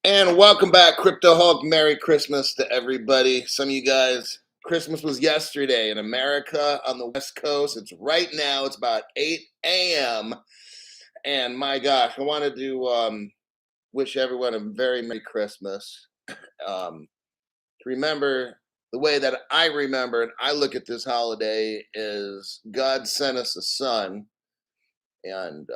And welcome back, Crypto Hulk. Merry Christmas to everybody. Some of you guys, Christmas was yesterday in America on the West Coast. It's right now, it's about 8 a.m. And my gosh, I wanted to wish everyone a very Merry Christmas. Um, to remember the way that I remember and I look at this holiday is God sent us a son, and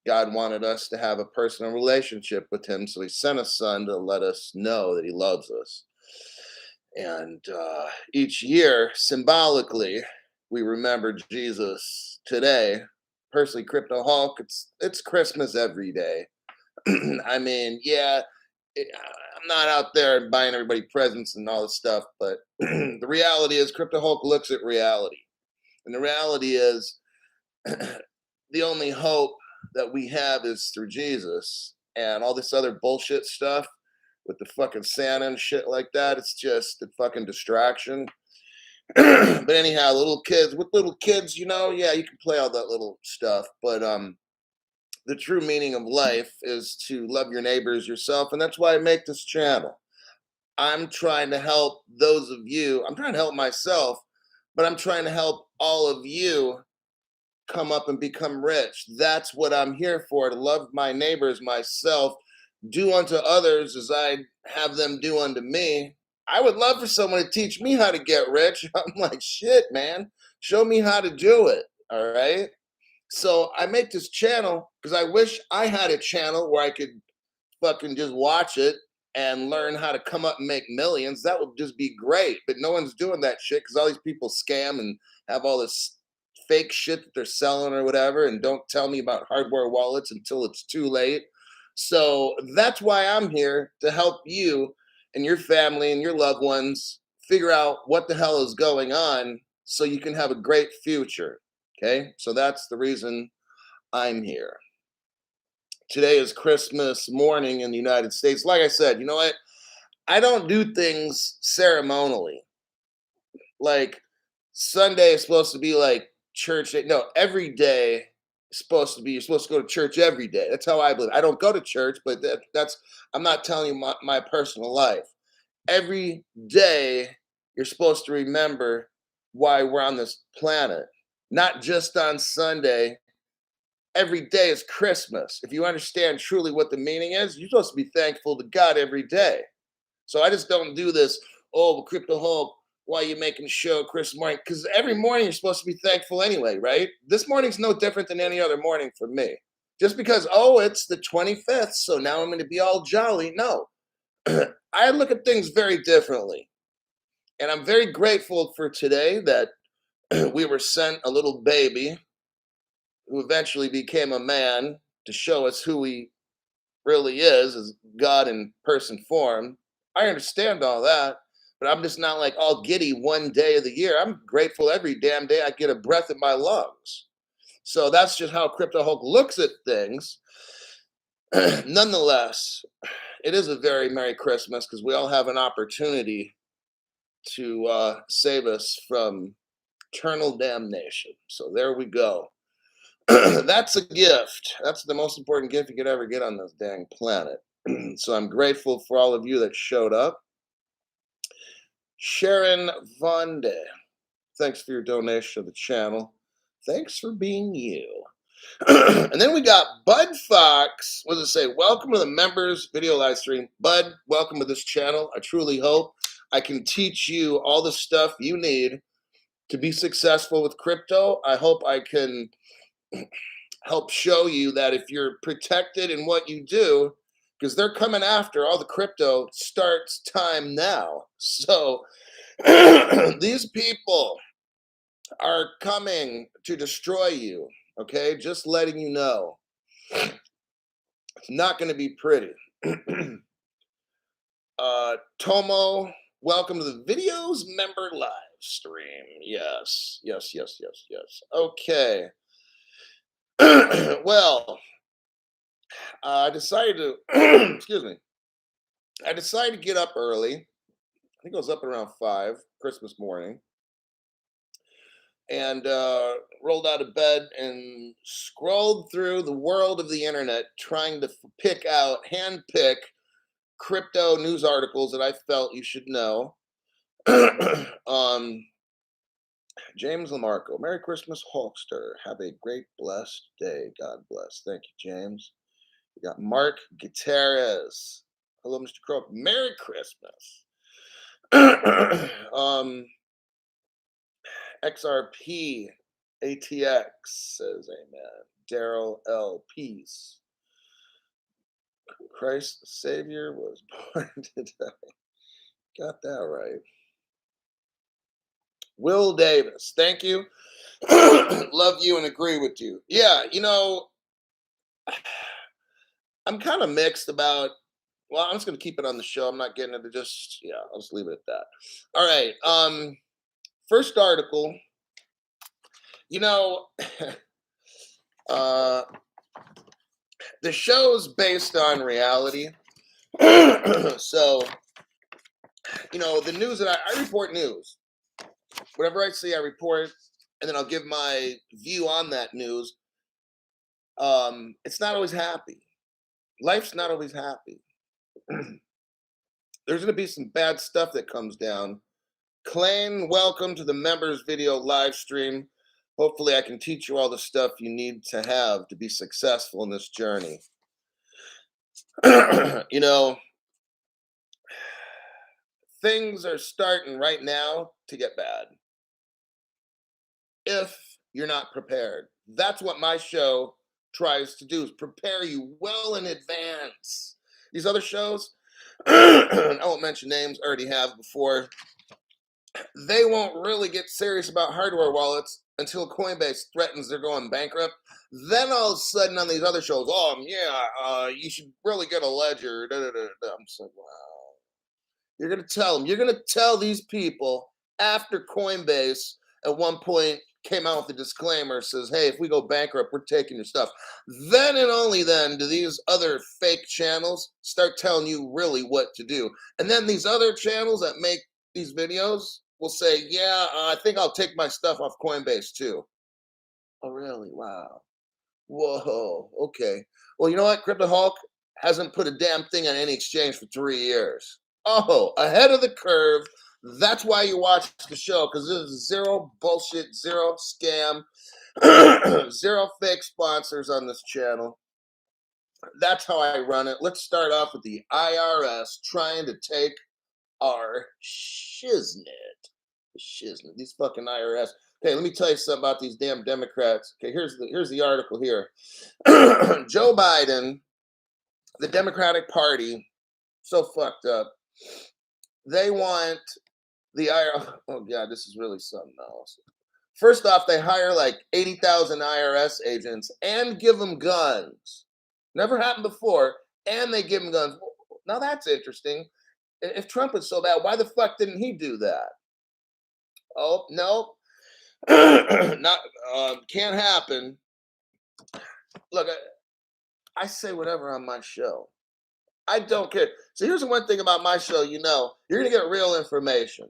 God wanted us to have a personal relationship with Him, so He sent a Son to let us know that He loves us. And each year, symbolically, we remember Jesus today. Personally, Crypto Hulk, it's Christmas every day. I mean, yeah, I'm not out there buying everybody presents and all this stuff, but the reality is, Crypto Hulk looks at reality, and the reality is the only hope that we have is through Jesus, and all this other bullshit stuff with the fucking Santa and shit like that. It's just a fucking distraction. But anyhow, little kids, yeah, you can play all that little stuff, but the true meaning of life is to love your neighbors yourself, and that's why I make this channel. I'm trying to help those of you. I'm trying to help myself, but I'm trying to help all of you come up and become rich. That's what I'm here for, to love my neighbors, myself, do unto others as I have them do unto me. I would love for someone to teach me how to get rich. I'm like, shit, man, show me how to do it. All right. So I make this channel because I wish I had a channel where I could fucking just watch it and learn how to come up and make millions. That would just be great. But no one's doing that shit because all these people scam and have all this fake shit that they're selling or whatever, and don't tell me about hardware wallets until it's too late. So that's why I'm here, to help you and your family and your loved ones figure out what the hell is going on so you can have a great future. Okay? So that's the reason I'm here. Today is Christmas morning in the United States. Like I said, you know what? I don't do things ceremonially. Like, Sunday is supposed to be like church day. No, every day is supposed to be, you're supposed to go to church every day. That's how I believe. I don't go to church, but that's, I'm not telling you my personal life. Every day you're supposed to remember why we're on this planet. Not just on Sunday. Every day is Christmas. If you understand truly what the meaning is, you're supposed to be thankful to God every day. So I just don't do this, oh, Crypto Hulk, why are you making a show Chris morning? Because every morning you're supposed to be thankful anyway, right? This morning's no different than any other morning for me. Just because, oh, it's the 25th, so now I'm going to be all jolly. No, I look at things very differently. And I'm very grateful for today that we were sent a little baby who eventually became a man to show us who he really is as God in person form. I understand all that, but I'm just not like all giddy one day of the year. I'm grateful every damn day I get a breath in my lungs. So that's just how Crypto Hulk looks at things. Nonetheless, it is a very Merry Christmas because we all have an opportunity to save us from eternal damnation. So there we go. That's a gift. That's the most important gift you could ever get on this dang planet. So I'm grateful for all of you that showed up. Sharon Vonde, thanks for your donation to the channel. Thanks for being you. And then we got Bud Fox. What does it say? Welcome to the members video live stream. Bud, welcome to this channel. I truly hope I can teach you all the stuff you need to be successful with crypto. I hope I can help show you that if you're protected in what you do, because they're coming after all the crypto, starts time now. So these people are coming to destroy you. Okay, just letting you know. It's not going to be pretty. Tomo, welcome to the videos member live stream. Yes, yes, yes, yes, yes. Okay. Well, I decided to, excuse me, I decided to get up early. I think I was up around 5 Christmas morning, and rolled out of bed and scrolled through the world of the internet trying to pick out, hand pick crypto news articles that I felt you should know. um, James Lamarco, Merry Christmas, Hulkster. Have a great, blessed day. God bless. Thank you, James. We got Mark Gutierrez. Hello, Mr. Crow. Merry Christmas. um, XRP ATX says amen. Daryl L. Peace. Christ the Savior was born today. Got that right. Will Davis, thank you. Love you and agree with you. Yeah, I'm kind of mixed about. Well, I'm just gonna keep it on the show. I'm not getting into just. Yeah, I'll just leave it at that. All right. First article. You know, uh, the show's based on reality. So, the news that I report news. Whatever I see, I report, and then I'll give my view on that news. It's not always happy. Life's not always happy. There's going to be some bad stuff that comes down. Klain, welcome to the members video live stream. Hopefully I can teach you all the stuff you need to have to be successful in this journey. Things are starting right now to get bad if you're not prepared. That's what my show tries to do, is prepare you well in advance. These other shows, I won't mention names, already have before, they won't really get serious about hardware wallets until Coinbase threatens they're going bankrupt. Then all of a sudden on these other shows, you should really get a ledger. Da, da, da, da. I'm just like, wow. You're going to tell them. You're going to tell these people after Coinbase at one point came out with a disclaimer, says, hey, if we go bankrupt, we're taking your stuff. Then and only then do these other fake channels start telling you really what to do. And then these other channels that make these videos will say, I think I'll take my stuff off Coinbase too. Oh, really? Wow. Whoa. Okay. Well, you know what? Crypto Hulk hasn't put a damn thing on any exchange for 3 years. Oh, ahead of the curve. That's why you watch the show, because there's zero bullshit, zero scam, zero fake sponsors on this channel. That's how I run it. Let's start off with the IRS trying to take our shiznit. These fucking IRS. Okay, let me tell you something about these damn Democrats. Okay, here's the article here. Joe Biden, the Democratic Party, so fucked up. They want the IRS. Oh god, this is really something else. First off, they hire like 80,000 IRS agents and give them guns. Never happened before. And they give them guns. Now that's interesting. If Trump was so bad, why the fuck didn't he do that? Oh, no. Not can't happen. Look, I say whatever on my show. I don't care. So here's the one thing about my show, you're gonna get real information.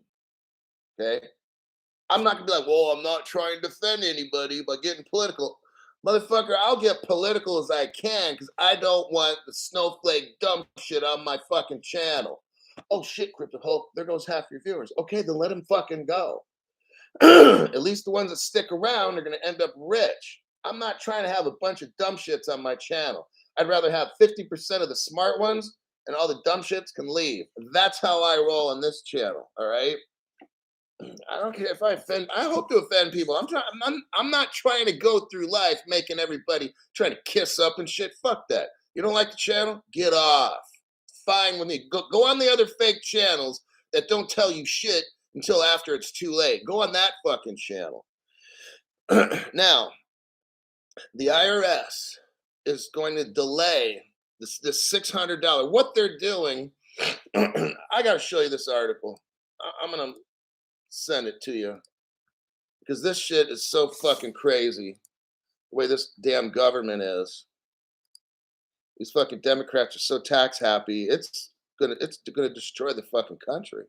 Okay? I'm not gonna be like, well, I'm not trying to defend anybody by getting political. Motherfucker, I'll get political as I can because I don't want the snowflake dumb shit on my fucking channel. Oh shit, Crypto Hulk, there goes half your viewers. Okay, then let them fucking go. At least the ones that stick around are going to end up rich. I'm not trying to have a bunch of dumb shits on my channel. I'd rather have 50% of the smart ones and all the dumb shits can leave. That's how I roll on this channel, all right? I don't care if I offend. I hope to offend people. I'm not trying to go through life making everybody trying to kiss up and shit. Fuck that. You don't like the channel? Get off. Fine with me. Go on the other fake channels that don't tell you shit until after it's too late. Go on that fucking channel. Now, the IRS is going to delay this $600. What they're doing, I got to show you this article. I'm going to send it to you because this shit is so fucking crazy the way this damn government is. These fucking Democrats are so tax happy. It's gonna destroy the fucking country.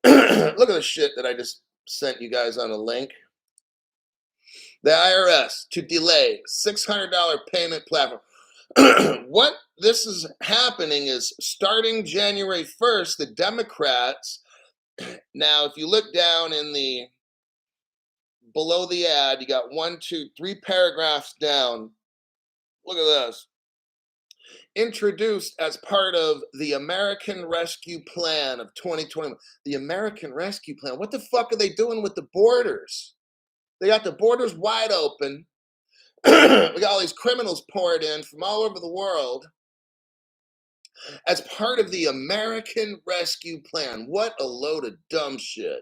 Look at the shit that I just sent you guys on a link. The IRS to delay $600 payment platform. What this is happening is starting January 1st, the Democrats, now if you look down in the below the ad, you got 1, 2, 3 paragraphs down. Look at this. Introduced as part of the American Rescue Plan of 2021. The American Rescue Plan. What the fuck are they doing with the borders? They got the borders wide open. We got all these criminals poured in from all over the world as part of the American Rescue Plan. What a load of dumb shit.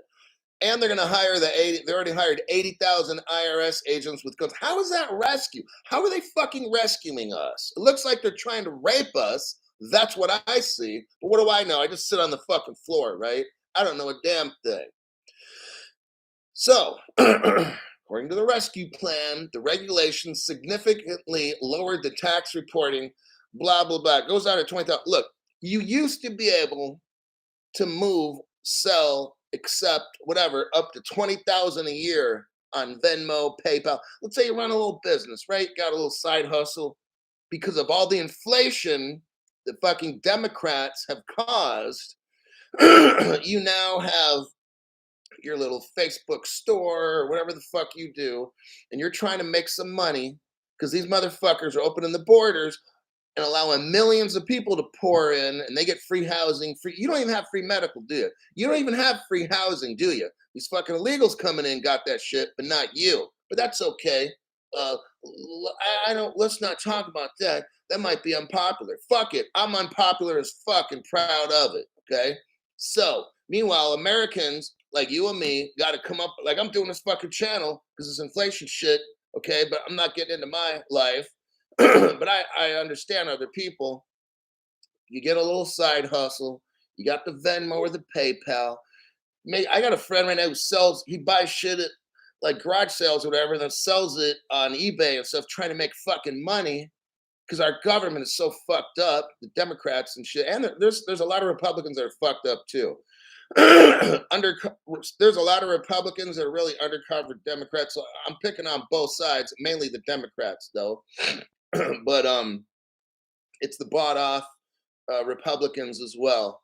And they're going to hire they already hired 80,000 IRS agents with guns. How is that rescue? How are they fucking rescuing us? It looks like they're trying to rape us. That's what I see. But what do I know? I just sit on the fucking floor, right? I don't know a damn thing. So, according to the rescue plan, the regulations significantly lowered the tax reporting, blah, blah, blah. It goes on to 20,000. Look, you used to be able to move, sell, accept, whatever, up to 20,000 a year on Venmo, PayPal. Let's say you run a little business, right? Got a little side hustle. Because of all the inflation the fucking Democrats have caused, you now have your little Facebook store or whatever the fuck you do, and you're trying to make some money because these motherfuckers are opening the borders and allowing millions of people to pour in, and they get free housing. You don't even have free medical, do you? You don't even have free housing, do you? These fucking illegals coming in got that shit, but not you. But that's okay. Let's not talk about that. That might be unpopular. Fuck it. I'm unpopular as fuck and proud of it, okay? So, meanwhile, Americans like you and me got to come up, like I'm doing this fucking channel because it's inflation shit, okay? But I'm not getting into my life. But I understand other people. You get a little side hustle. You got the Venmo or the PayPal. I got a friend right now who he buys shit at like garage sales or whatever, and then sells it on eBay and stuff, trying to make fucking money because our government is so fucked up, the Democrats and shit. And there's a lot of Republicans that are fucked up too. There's a lot of Republicans that are really undercover Democrats. So I'm picking on both sides, mainly the Democrats though. But it's the bought off Republicans as well.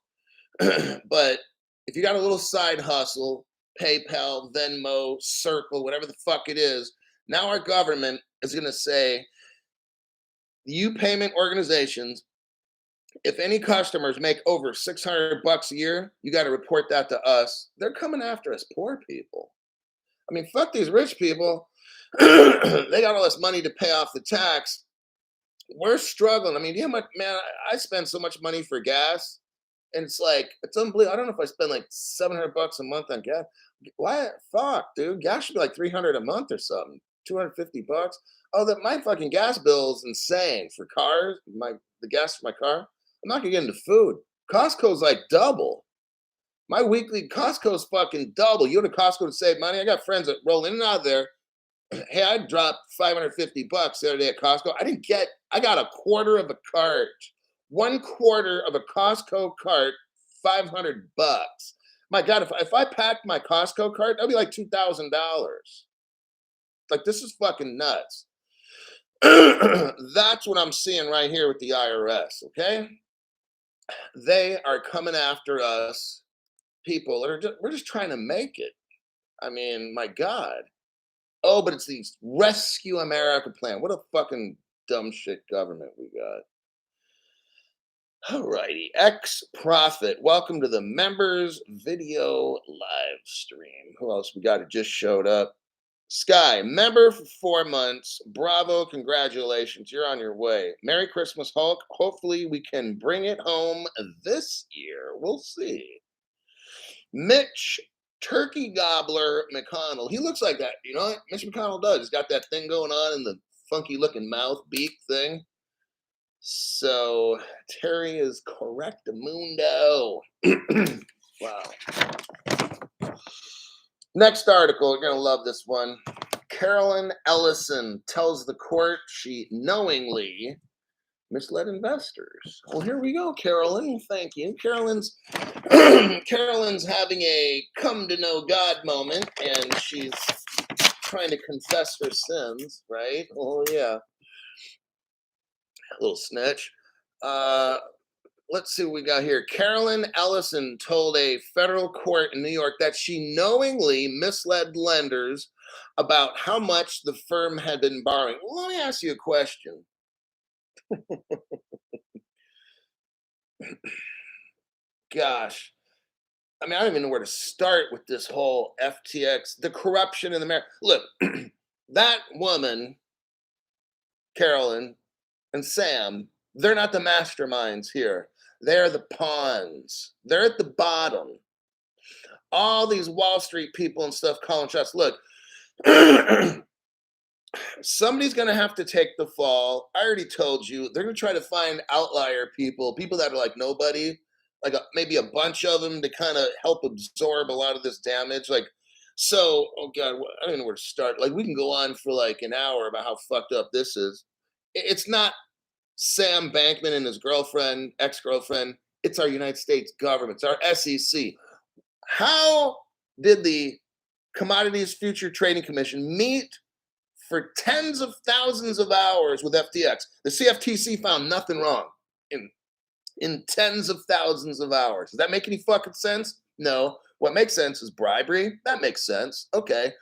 But if you got a little side hustle, PayPal, Venmo, Circle, whatever the fuck it is, now our government is going to say, you payment organizations, if any customers make over $600 a year, you got to report that to us. They're coming after us, poor people. I mean, fuck these rich people. They got all this money to pay off the tax. We're struggling. I mean, you know what, man, I spend so much money for gas, and it's like, it's unbelievable. I don't know if I spend like $700 a month on gas. Why? Fuck, dude. Gas should be like $300 a month or something. $250. Oh, my fucking gas bill is insane for cars. The gas for my car. I'm not gonna get into food. Costco's like double. My weekly Costco's fucking double. You go to Costco to save money. I got friends that roll in and out of there. Hey, I dropped $550 the other day at Costco. I got a quarter of a cart. 1/4 of a Costco cart, $500. My God, if I packed my Costco cart, that'd be like $2,000. Like, this is fucking nuts. That's what I'm seeing right here with the IRS, okay? They are coming after us, people. We're just trying to make it. I mean, my God. Oh, but it's the Rescue America plan. What a fucking dumb shit government we got. Alrighty, X-Profit. Welcome to the members video live stream. Who else we got? It just showed up. Sky, member for 4 months. Bravo, congratulations. You're on your way. Merry Christmas, Hulk. Hopefully we can bring it home this year. We'll see. Mitch Turkey Gobbler McConnell. He looks like that. You know what? Mitch McConnell does. He's got that thing going on in the funky looking mouth beak thing. So Terry is correct, Mundo. Wow. Next article, you're gonna love this one. Carolyn Ellison tells the court she knowingly misled investors. Well, here we go, Carolyn. Thank you. Carolyn's having a come to know God moment, and she's trying to confess her sins, right? Oh yeah. Little snitch. Uh, let's see what we got here. Carolyn Ellison told a federal court in New York that she knowingly misled lenders about how much the firm had been borrowing. Well, let me ask you a question. Gosh, I mean, I don't even know where to start with this whole FTX, the corruption in the America. Look, that woman, Carolyn, and Sam, they're not the masterminds here. They're the pawns. They're at the bottom. All these Wall Street people and stuff calling shots. Look, somebody's going to have to take the fall. I already told you. They're going to try to find outlier people, people that are like nobody, like maybe a bunch of them to kind of help absorb a lot of this damage. Like, so, oh God, I don't know where to start. Like, we can go on for like an hour about how fucked up this is. It's not Sam Bankman and his girlfriend, ex-girlfriend. It's our United States government. It's our SEC. How did the Commodities Future Trading Commission meet for tens of thousands of hours with FTX? The CFTC found nothing wrong in tens of thousands of hours. Does that make any fucking sense? No. What makes sense is bribery. That makes sense. Okay.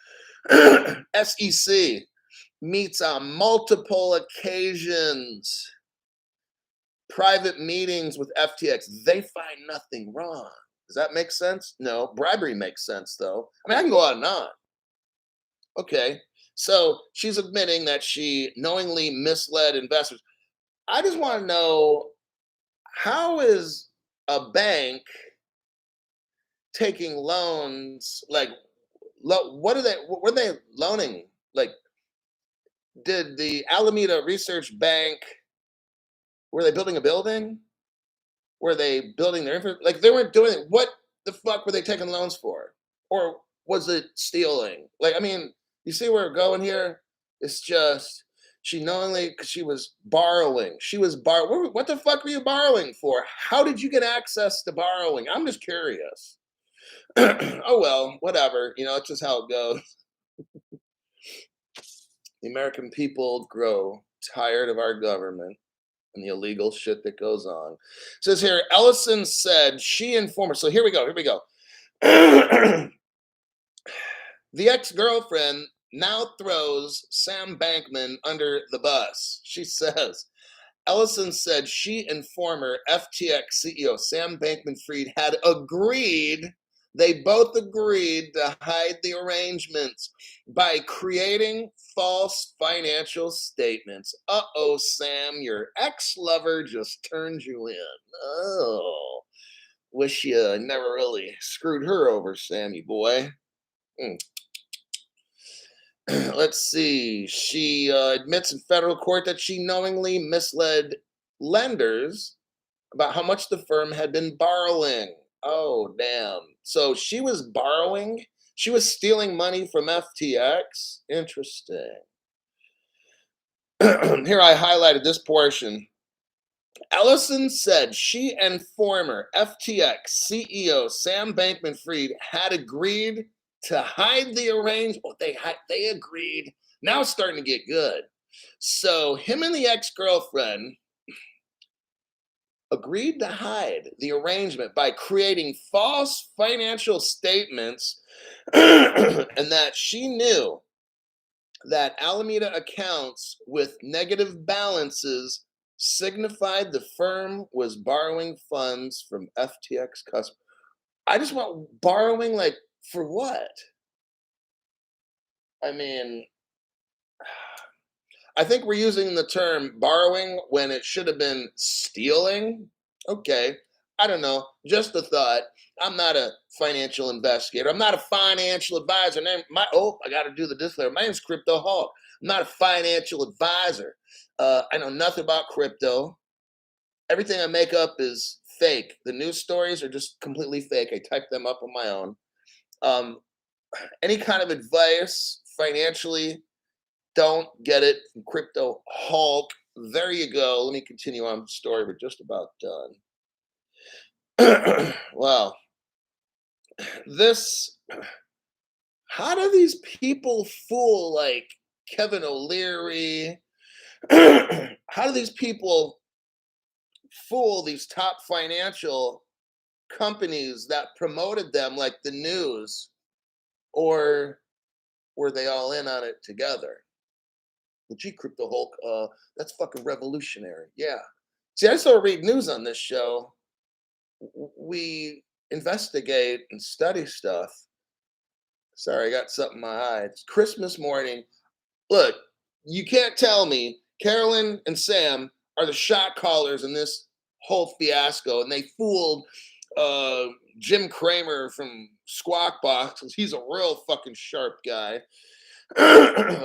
SEC meets on multiple occasions. Private meetings with FTX. They find nothing wrong. Does that make sense? No. Bribery makes sense, though. I mean, I can go on and on. Okay. So she's admitting that she knowingly misled investors. I just want to know, how is a bank taking loans? Like, what are they loaning? Like, did the Alameda Research Bank, were they building a building? Were they building their infrastructure? Like, they weren't doing it. What the fuck were they taking loans for? Or was it stealing? Like, I mean, you see where we're going here? It's just, she knowingly, because she was borrowing. She was borrowing. What the fuck were you borrowing for? How did you get access to borrowing? I'm just curious. Oh, well, whatever. You know, it's just how it goes. The American people grow tired of our government and the illegal shit that goes on. It says here, Ellison said she informed her. So here we go. The ex-girlfriend now throws Sam Bankman under the bus. She says, Ellison said she and former FTX CEO Sam Bankman-Fried had agreed, they both agreed to hide the arrangements by creating false financial statements. Uh-oh, Sam, your ex-lover just turned you in. Oh, wish you never really screwed her over, Sammy boy. Let's see. She admits in federal court that she knowingly misled lenders about how much the firm had been borrowing. Oh, damn. So she was borrowing? She was stealing money from FTX? Interesting. Here I highlighted this portion. Ellison said she and former FTX CEO Sam Bankman-Fried had agreed to hide the arrangement. They agreed. Now it's starting to get good. So him and the ex-girlfriend agreed to hide the arrangement by creating false financial statements, and that she knew that Alameda accounts with negative balances signified the firm was borrowing funds from FTX customers. I just want borrowing, like, for what? I mean, I think we're using the term borrowing when it should have been stealing. Okay. I don't know. Just a thought. I'm not a financial investigator. I'm not a financial advisor. I got to do the disclaimer. My name's Crypto Hawk. I'm not a financial advisor. I know nothing about crypto. Everything I make up is fake. The news stories are just completely fake. I type them up on my own. Any kind of advice financially, don't get it from Crypto Hulk. There you go. Let me continue on the story. We're just about done. Wow. How do these people fool like Kevin O'Leary, How do these people fool these top financial companies that promoted them like the news, or were they all in on it together? Well, gee, Crypto Hulk, that's fucking revolutionary. Yeah. See, I still read news on this show. We investigate and study stuff. Sorry, I got something in my eye. It's Christmas morning. Look, you can't tell me Carolyn and Sam are the shot callers in this whole fiasco, and they fooled uh, Jim Cramer from Squawk Box, 'cause he's a real fucking sharp guy.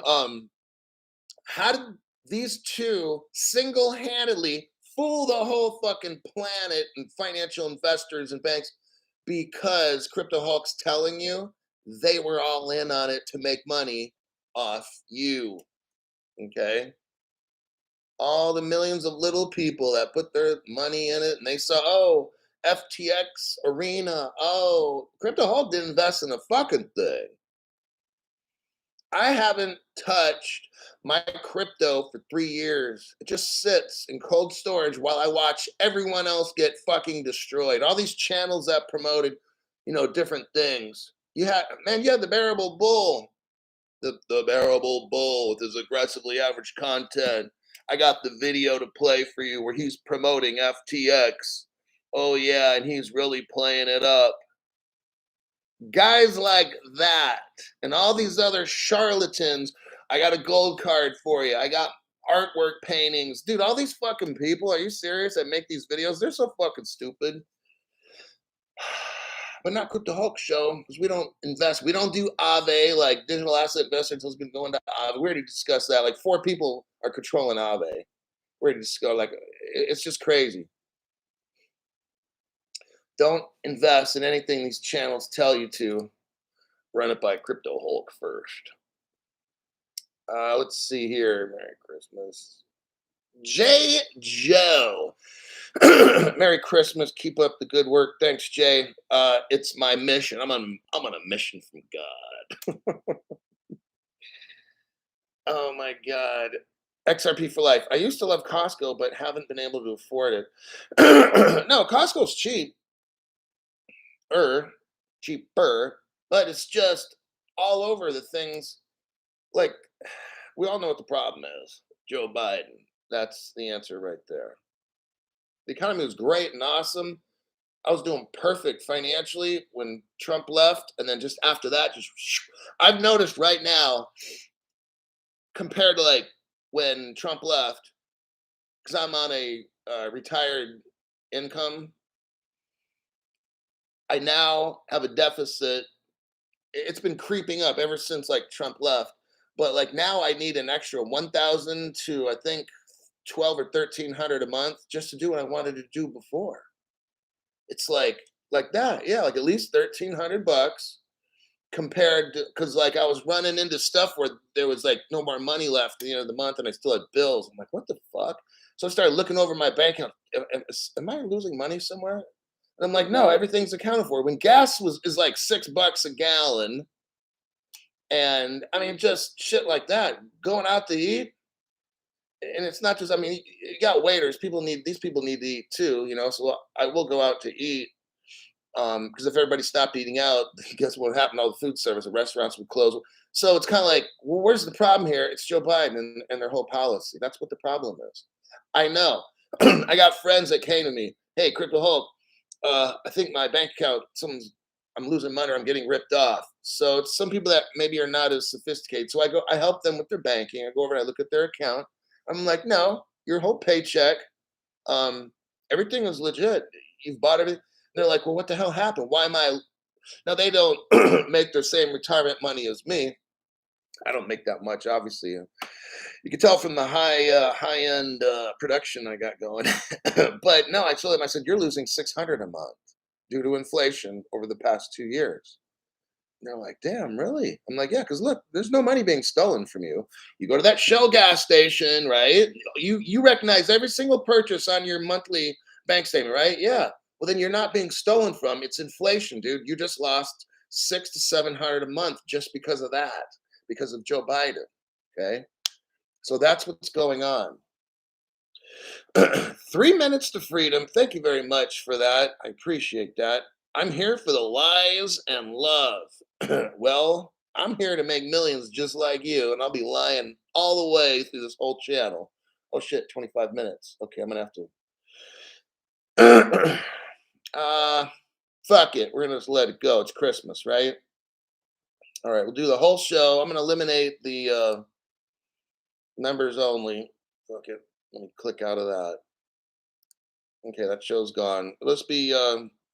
um, how did these two single-handedly fool the whole fucking planet and financial investors and banks? Because Crypto Hulk's telling you they were all in on it to make money off you. Okay. All the millions of little people that put their money in it and they saw, oh, FTX Arena. Oh, Crypto Hulk didn't invest in a fucking thing. I haven't touched my crypto for 3 years. It just sits in cold storage while I watch everyone else get fucking destroyed. All these channels that promoted, different things. You had the Bearable Bull, the Bearable Bull with his aggressively average content. I got the video to play for you where he's promoting FTX. Oh yeah, and he's really playing it up. Guys like that and all these other charlatans. I got a gold card for you. I got artwork paintings. Dude, all these fucking people, are you serious, that make these videos? They're so fucking stupid. But not Crypto Hulk show, because we don't invest. We don't do Aave, like digital asset investors has been going to Aave. We already discussed that. Like 4 people are controlling Aave. We already discussed, like, it's just crazy. Don't invest in anything these channels tell you to. Run it by Crypto Hulk first. Let's see here. Merry Christmas. J. Joe. Merry Christmas. Keep up the good work. Thanks, Jay. It's my mission. I'm on a mission from God. Oh my God. XRP for life. I used to love Costco, but haven't been able to afford it. No, Costco's cheap. Cheaper, but it's just all over the things. Like, we all know what the problem is. Joe Biden. That's the answer right there. The economy was great and awesome. I was doing perfect financially when Trump left, and then just after that, I've noticed right now, compared to like when Trump left, because I'm on a retired income, I now have a deficit. It's been creeping up ever since like Trump left, but like now I need an extra 1,000 to, I think, 12 or 1,300 a month just to do what I wanted to do before. It's like that, yeah, like at least 1,300 bucks compared to, because like I was running into stuff where there was like no more money left at the end of the month and I still had bills. I'm like, what the fuck? So I started looking over my bank account. Am I losing money somewhere? And I'm like, no, everything's accounted for. When gas is like $6 a gallon, and I mean, just shit like that. Going out to eat, and it's not just. I mean, you got waiters. These people need to eat too. So I will go out to eat. Because if everybody stopped eating out, guess what would happen? All the food service, the restaurants would close. So it's kind of like, well, where's the problem here? It's Joe Biden and their whole policy. That's what the problem is. I know. I got friends that came to me. Hey, Crypto Hulk, I think my bank account, I'm losing money, or I'm getting ripped off. So it's some people that maybe are not as sophisticated. So I help them with their banking. I go over and I look at their account. I'm like, no, your whole paycheck, everything is legit. You've bought everything. They're like, well, what the hell happened? Why am I? Now they don't make their same retirement money as me. I don't make that much, obviously. You can tell from the high end production I got going. But no, I told them, I said, you're losing 600 a month due to inflation over the past 2 years. And they're like, damn, really? I'm like, yeah, because look, there's no money being stolen from you. You go to that Shell gas station, right? You recognize every single purchase on your monthly bank statement, right? Yeah. Well, then you're not being stolen from. It's inflation, dude. You just lost 600 to 700 a month just because of that, because of Joe Biden. Okay. So that's what's going on. 3 minutes to freedom. Thank you very much for that. I appreciate that. I'm here for the lies and love. Well, I'm here to make millions just like you, and I'll be lying all the way through this whole channel. Oh shit, 25 minutes. Okay, I'm gonna have to. uh, fuck it. We're gonna just let it go. It's Christmas, right? All right, we'll do the whole show. I'm gonna eliminate the members only. Fuck it. Let me click out of that. Okay, that show's gone. Let's be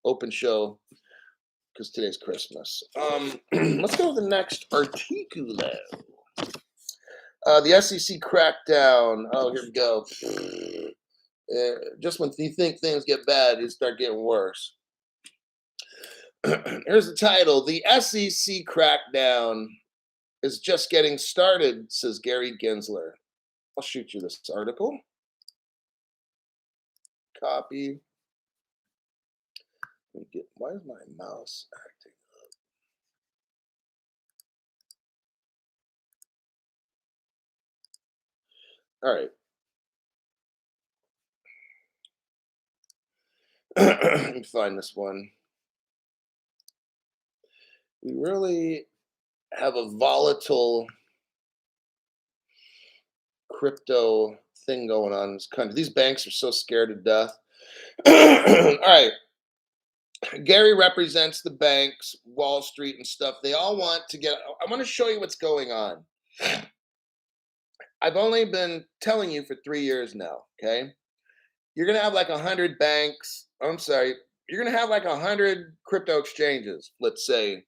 open show because today's Christmas. Let's go to the next article. The SEC crackdown. Oh, here we go. Just when you think things get bad, they start getting worse. Here's the title. The SEC crackdown is just getting started, says Gary Gensler. I'll shoot you this article. Copy. Why is my mouse acting up? All right. Let me find this one. We really have a volatile crypto thing going on in this country. These banks are so scared to death. All right. Gary represents the banks, Wall Street, and stuff. They all want to get. I want to show you what's going on. I've only been telling you for 3 years now. Okay, you're gonna have like 100 banks. I'm sorry, you're gonna have like 100 crypto exchanges. Let's say.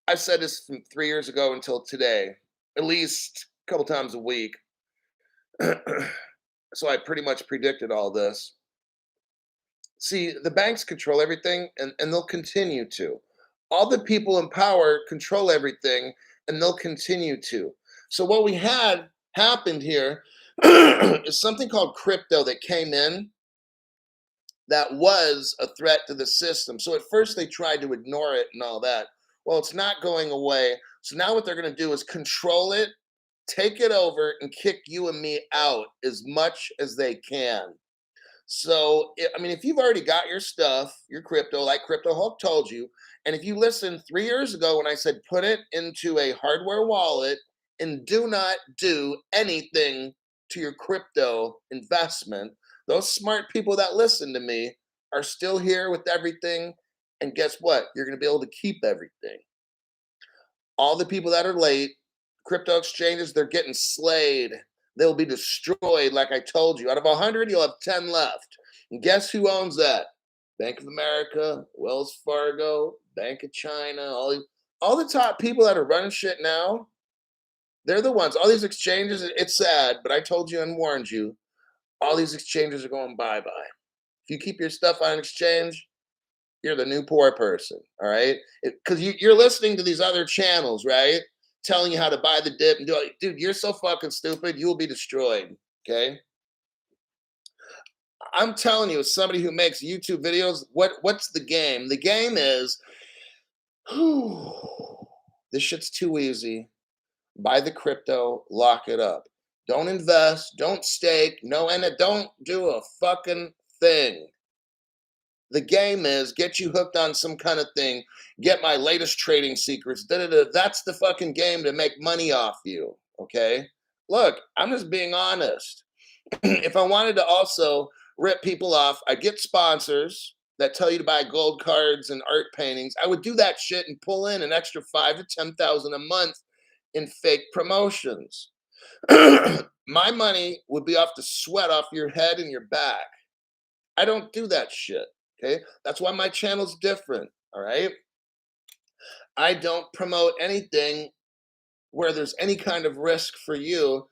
I've said this from 3 years ago until today, at least a couple times a week. So I pretty much predicted all this. See, the banks control everything and they'll continue to. All the people in power control everything and they'll continue to. So, what we had happened here is something called crypto that came in that was a threat to the system. So, at first, they tried to ignore it and all that. Well, it's not going away. So, now what they're going to do is control it, take it over, and kick you and me out as much as they can. So, I mean, if you've already got your stuff, your crypto, like Crypto Hulk told you, and if you listened 3 years ago when I said put it into a hardware wallet and do not do anything to your crypto investment, those smart people that listen to me are still here with everything. And guess what? You're going to be able to keep everything. All the people that are late, crypto exchanges, they're getting slayed. They'll be destroyed, like I told you. Out of 100, you'll have 10 left. And guess who owns that? Bank of America, Wells Fargo, Bank of China, all the top people that are running shit now, they're the ones. All these exchanges, it's sad, but I told you and warned you, all these exchanges are going bye-bye. If you keep your stuff on an exchange, you're the new poor person, all right? Because you're listening to these other channels, right? Telling you how to buy the dip and do it. Dude, you're so fucking stupid, you will be destroyed, okay? I'm telling you, as somebody who makes YouTube videos, what's the game? The game is, this shit's too easy. Buy the crypto, lock it up. Don't invest, don't stake, and don't do a fucking thing. The game is get you hooked on some kind of thing, get my latest trading secrets. That's the fucking game to make money off you. Okay. Look, I'm just being honest. If I wanted to also rip people off, I'd get sponsors that tell you to buy gold cards and art paintings. I would do that shit and pull in an extra 5 to 10,000 a month in fake promotions. My money would be off the sweat off your head and your back. I don't do that shit. Okay. That's why my channel's different. All right. I don't promote anything where there's any kind of risk for you.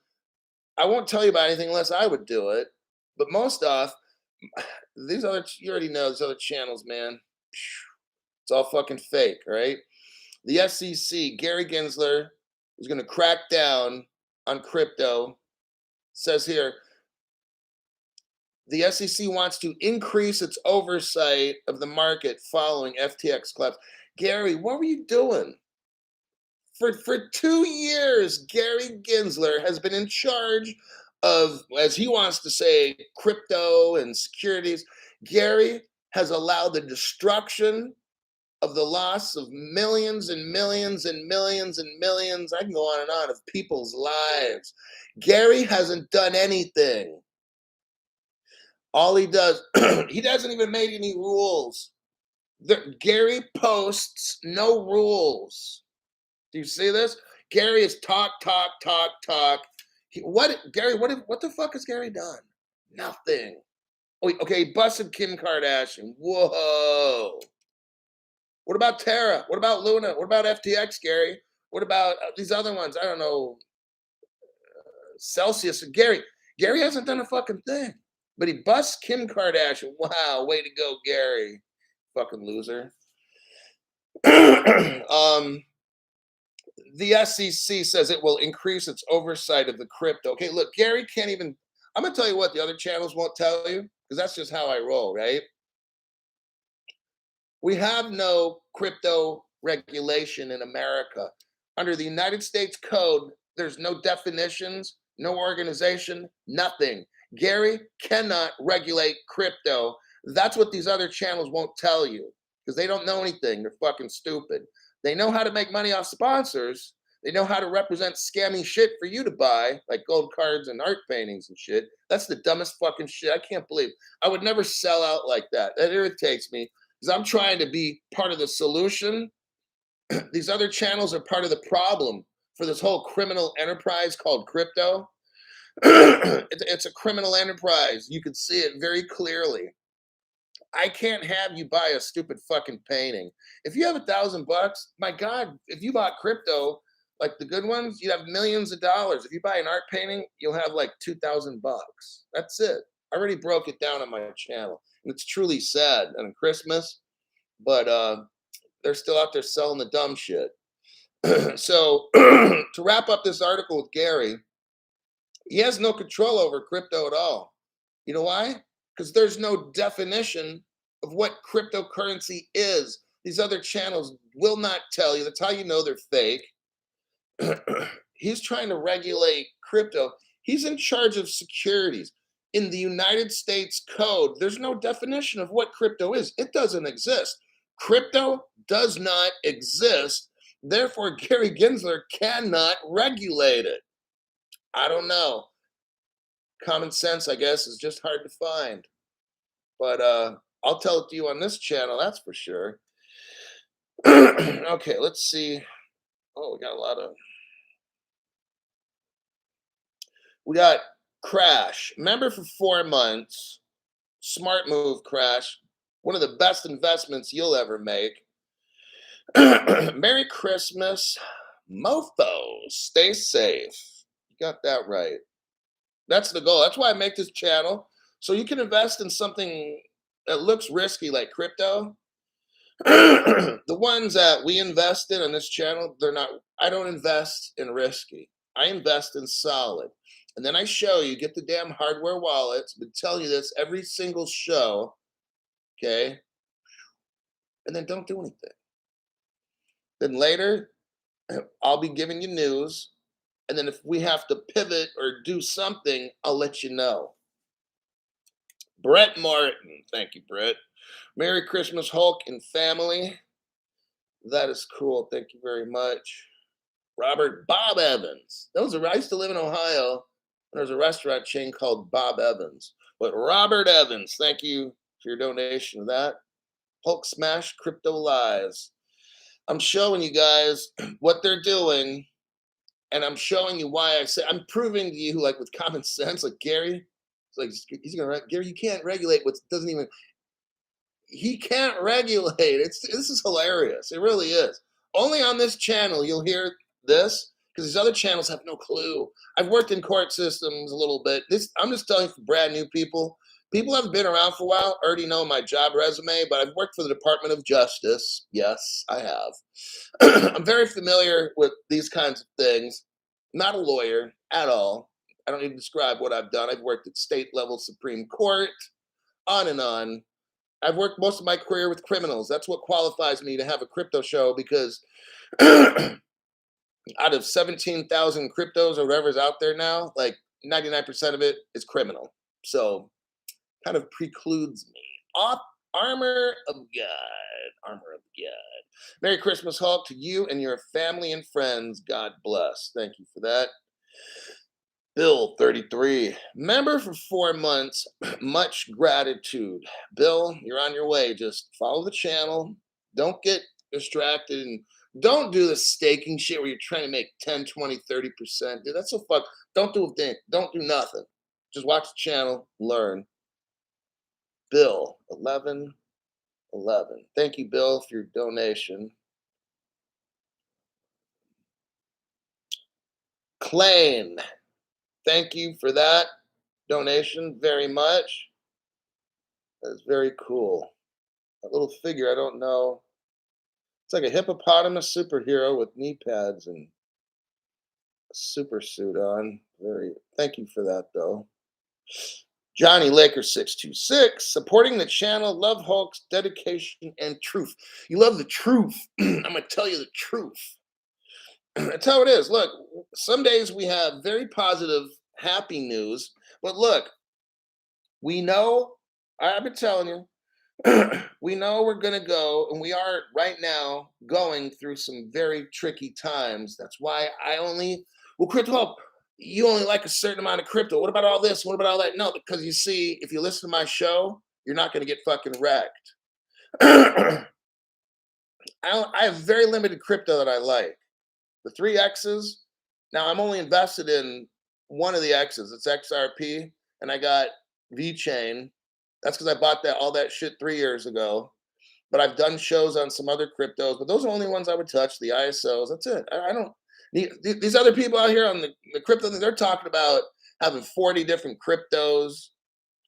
I won't tell you about anything unless I would do it. But most off, you already know these other channels, man. It's all fucking fake, right? The SEC, Gary Gensler, is going to crack down on crypto. Says here, the SEC wants to increase its oversight of the market following FTX collapse. Gary, what were you doing For 2 years, Gary Gensler has been in charge of, as he wants to say, crypto and securities. Gary has allowed the destruction of the loss of millions and millions and millions and millions, I can go on and on, of people's lives. Gary hasn't done anything. All he does, he doesn't even make any rules. Gary posts no rules. Do you see this? Gary is talk, talk, talk, talk. Gary, what the fuck has Gary done? Nothing. Oh, okay, he busted Kim Kardashian. Whoa. What about Terra? What about Luna? What about FTX, Gary? What about these other ones? I don't know. Celsius. Gary hasn't done a fucking thing. But he busts Kim Kardashian. Wow, way to go, Gary. Fucking loser. The SEC says it will increase its oversight of the crypto. Okay, look, Gary can't even. I'm going to tell you what the other channels won't tell you, because that's just how I roll, right? We have no crypto regulation in America. Under the United States Code, there's no definitions, no organization, nothing. Gary cannot regulate crypto. That's what these other channels won't tell you, because they don't know anything. They're fucking stupid. They know how to make money off sponsors. They know how to represent scammy shit for you to buy, like gold cards and art paintings and shit. That's the dumbest fucking shit. I can't believe. I would never sell out like that. That irritates me, because I'm trying to be part of the solution. These other channels are part of the problem for this whole criminal enterprise called crypto. It's a criminal enterprise. You can see it very clearly. I can't have you buy a stupid fucking painting. If you have $1,000, my God, if you bought crypto, like the good ones, you'd have millions of dollars. If you buy an art painting, you'll have like $2,000. That's it. I already broke it down on my channel. And it's truly sad on Christmas, but they're still out there selling the dumb shit. So to wrap up this article with Gary, he has no control over crypto at all. You know why? Because there's no definition of what cryptocurrency is. These other channels will not tell you. That's how you know they're fake. He's trying to regulate crypto. He's in charge of securities. In the United States Code, there's no definition of what crypto is. It doesn't exist. Crypto does not exist. Therefore, Gary Gensler cannot regulate it. I don't know. Common sense, I guess, is just hard to find. But I'll tell it to you on this channel, that's for sure. Okay, let's see. Oh, we got Crash. Remember, for 4 months, smart move, Crash. One of the best investments you'll ever make. Merry Christmas, mofos. Stay safe. You got that right. That's the goal. That's why I make this channel. So you can invest in something that looks risky like crypto. The ones that we invest in on this channel, I don't invest in risky. I invest in solid. And then I show you, get the damn hardware wallets. I've been telling you this every single show. Okay. And then don't do anything. Then later, I'll be giving you news. And then if we have to pivot or do something, I'll let you know. Brett Martin. Thank you, Brett. Merry Christmas, Hulk and family. That is cool. Thank you very much. Robert Bob Evans. I used to live in Ohio. There's a restaurant chain called Bob Evans. But Robert Evans, thank you for your donation to that. Hulk Smash Crypto Lies. I'm showing you guys what they're doing, and I'm showing you why I'm proving to you, like, with common sense, like Gary, it's like Gary, you can't regulate he can't regulate. This is hilarious. It really is. Only on this channel you'll hear this, because these other channels have no clue. I've worked in court systems a little bit. I'm just telling you, for brand new people. People haven't been around for a while, already know my job resume, but I've worked for the Department of Justice. Yes, I have. I'm very familiar with these kinds of things. Not a lawyer at all. I don't need to describe what I've done. I've worked at state level Supreme Court, on and on. I've worked most of my career with criminals. That's what qualifies me to have a crypto show, because Out of 17,000 cryptos or whatever's out there now, like 99% of it is criminal. So kind of precludes me. Op- Armor of God. Armor of God. Merry Christmas, Hulk, to you and your family and friends. God bless. Thank you for that. Bill 33. Member for 4 months. Much gratitude. Bill, you're on your way. Just follow the channel. Don't get distracted and don't do the staking shit where you're trying to make 10, 20, 30%. Dude, that's so fuck. Don't do a thing. Don't do nothing. Just watch the channel, learn. Bill 1111. Thank you, Bill, for your donation. Clane, thank you for that donation very much. That's very cool. That little figure, I don't know. It's like a hippopotamus superhero with knee pads and a super suit on. Very thank you for that though. Johnny Laker 626, supporting the channel, love Hulk's dedication and truth. You love the truth. I'm gonna tell you the truth. That's how it is. Look, some days we have very positive, happy news, but look, we know, I've been telling you, we know we're going to go, and we are right now going through some very tricky times. That's why well, crypto, you only like a certain amount of crypto. What about all this? What about all that? No, because you see, if you listen to my show, you're not going to get fucking wrecked. I have very limited crypto that I like. The three X's. Now I'm only invested in one of the X's. It's XRP, and I got VeChain. That's because I bought all that shit 3 years ago. But I've done shows on some other cryptos, but those are the only ones I would touch. The ISOs. That's it. I don't need these other people out here on the crypto thing. They're talking about having 40 different cryptos.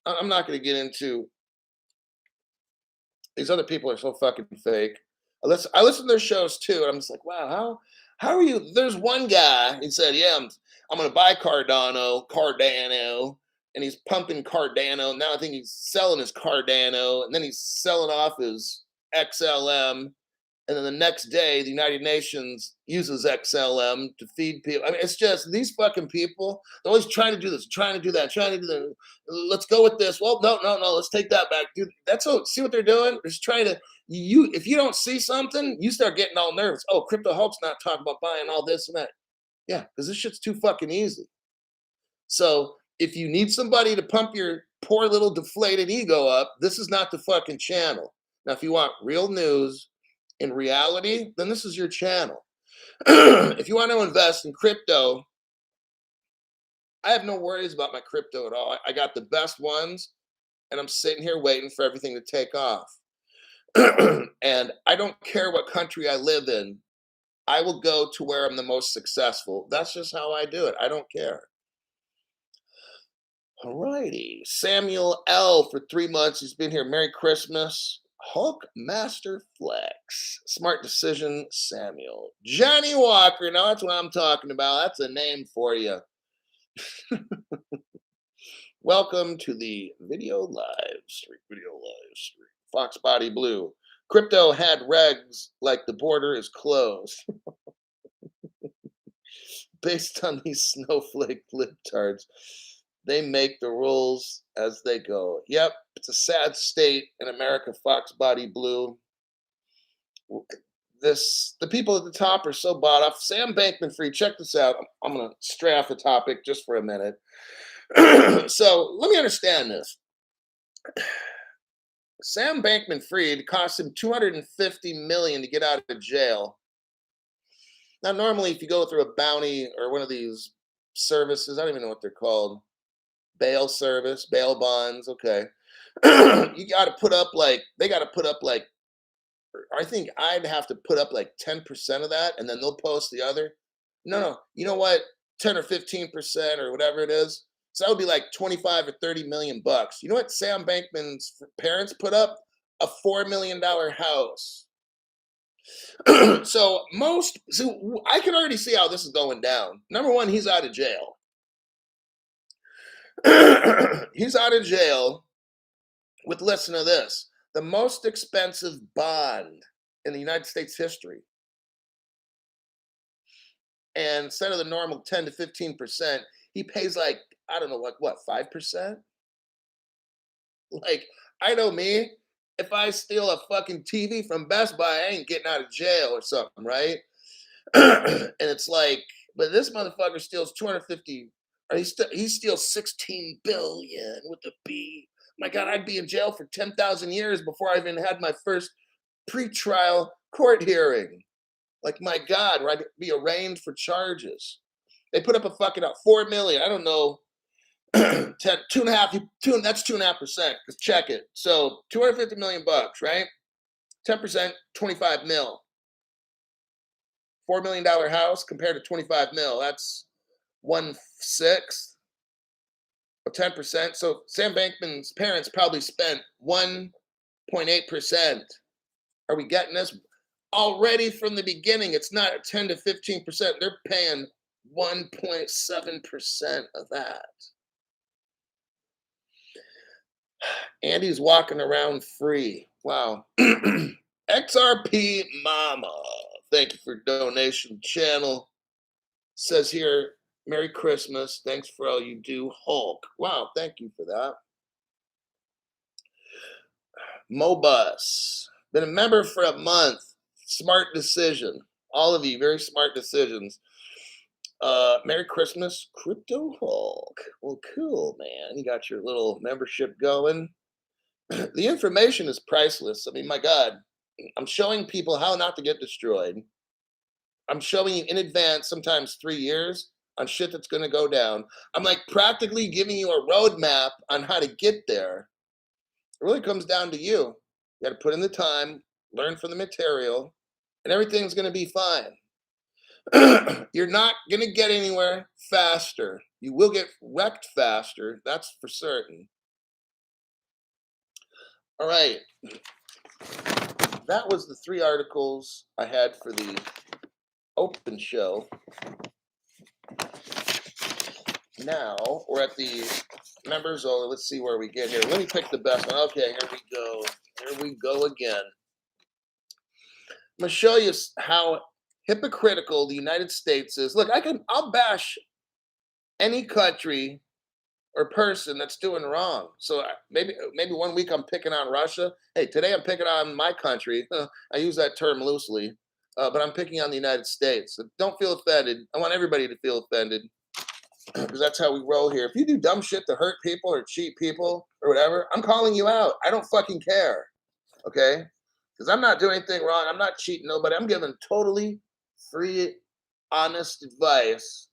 I'm not going to get into these other people are so fucking fake. I listen to their shows too, and I'm just like, wow, how are you? There's one guy. He said, yeah, I'm gonna buy Cardano, and he's pumping Cardano. Now I think he's selling his Cardano, and then he's selling off his XLM, and then the next day, the United Nations uses XLM to feed people. I mean, it's just these fucking people. They're always trying to do this, trying to do that, trying to do that. Let's go with this. Well, no, no, no. Let's take that back, dude. That's what. See what they're doing? They're just trying to. If you don't see something, you start getting all nervous. Oh, Crypto Hulk's not talking about buying all this and that. Yeah, because this shit's too fucking easy. So if you need somebody to pump your poor little deflated ego up, this is not the fucking channel. Now, if you want real news in reality, then this is your channel. If you want to invest in crypto, I have no worries about my crypto at all. I got the best ones, and I'm sitting here waiting for everything to take off. And I don't care what country I live in. I will go to where I'm the most successful. That's just how I do it. I don't care. All righty. Samuel L. for 3 months. He's been here. Merry Christmas. Hulk Master Flex. Smart decision, Samuel. Johnny Walker. Now that's what I'm talking about. That's a name for you. Welcome to the video live stream. Fox Body Blue. Crypto had regs like the border is closed. Based on these snowflake libtards, they make the rules as they go. Yep, it's a sad state in America, Fox Body Blue. The people at the top are so bought off. Sam Bankman-Fried, check this out. I'm going to stray off the topic just for a minute. So let me understand this. Sam Bankman-Fried cost him $250 million to get out of jail. Now, normally, if you go through a bounty or one of these services, I don't even know what they're called, bail service, bail bonds, okay. You got to put up they got to put up I think I'd have to put up 10% of that, and then they'll post the other. No, you know what? 10 or 15% or whatever it is. So that would be like 25 or 30 million bucks. You know what Sam Bankman's parents put up? A $4 million house. So I can already see how this is going down. Number one, he's out of jail. He's out of jail with, listen to this, the most expensive bond in the United States history. And instead of the normal 10 to 15%, he pays like, I don't know, like what, 5%? Like, I know me, if I steal a fucking TV from Best Buy, I ain't getting out of jail or something, right? And it's like, but this motherfucker steals 250, or he steals 16 billion with a B. My God, I'd be in jail for 10,000 years before I even had my first pretrial court hearing. Like, my God, where I'd be arraigned for charges. They put up a fucking 4 million. I don't know. 10, 2.5, that's 2.5%. Because check it. So 250 million bucks, right? 10%, 25 mil. $4 million house compared to 25 mil. That's 1/6 of 10%. So Sam Bankman's parents probably spent 1.8%. Are we getting this? Already from the beginning, it's not 10 to 15%. They're paying 1.7% of that. Andy's walking around free. Wow. XRP Mama. Thank you for donation channel. Says here, Merry Christmas. Thanks for all you do, Hulk. Wow, thank you for that. Mobus. Been a member for a month. Smart decision. All of you, very smart decisions. Merry Christmas, Crypto Hulk. Well, cool, man. You got your little membership going. The information is priceless. I mean, my God, I'm showing people how not to get destroyed. I'm showing you in advance, sometimes 3 years, on shit that's going to go down. I'm like practically giving you a roadmap on how to get there. It really comes down to you. You got to put in the time, learn from the material, and everything's going to be fine. You're not going to get anywhere faster. You will get wrecked faster. That's for certain. All right. That was the 3 articles I had for the open show. Now we're at the members only. Let's see where we get here. Let me pick the best one. Okay, here we go. Here we go again. I'm going to show you how hypocritical the United States is. Look, I'll bash any country or person that's doing wrong. So maybe 1 week I'm picking on Russia. Hey, today I'm picking on my country. I use that term loosely, but I'm picking on the United States. So don't feel offended. I want everybody to feel offended because that's how we roll here. If you do dumb shit to hurt people or cheat people or whatever, I'm calling you out. I don't fucking care, okay? Because I'm not doing anything wrong. I'm not cheating nobody. I'm giving totally free, honest advice.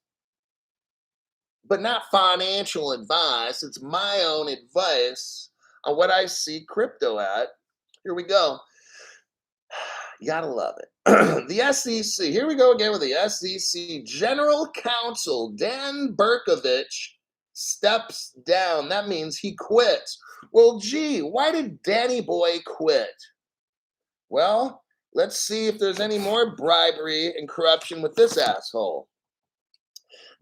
But not financial advice. It's my own advice on what I see crypto at. Here we go. You gotta love it. The SEC. Here we go again with the SEC. General Counsel Dan Berkovich steps down. That means he quits. Well, gee, why did Danny Boy quit? Well, let's see if there's any more bribery and corruption with this asshole.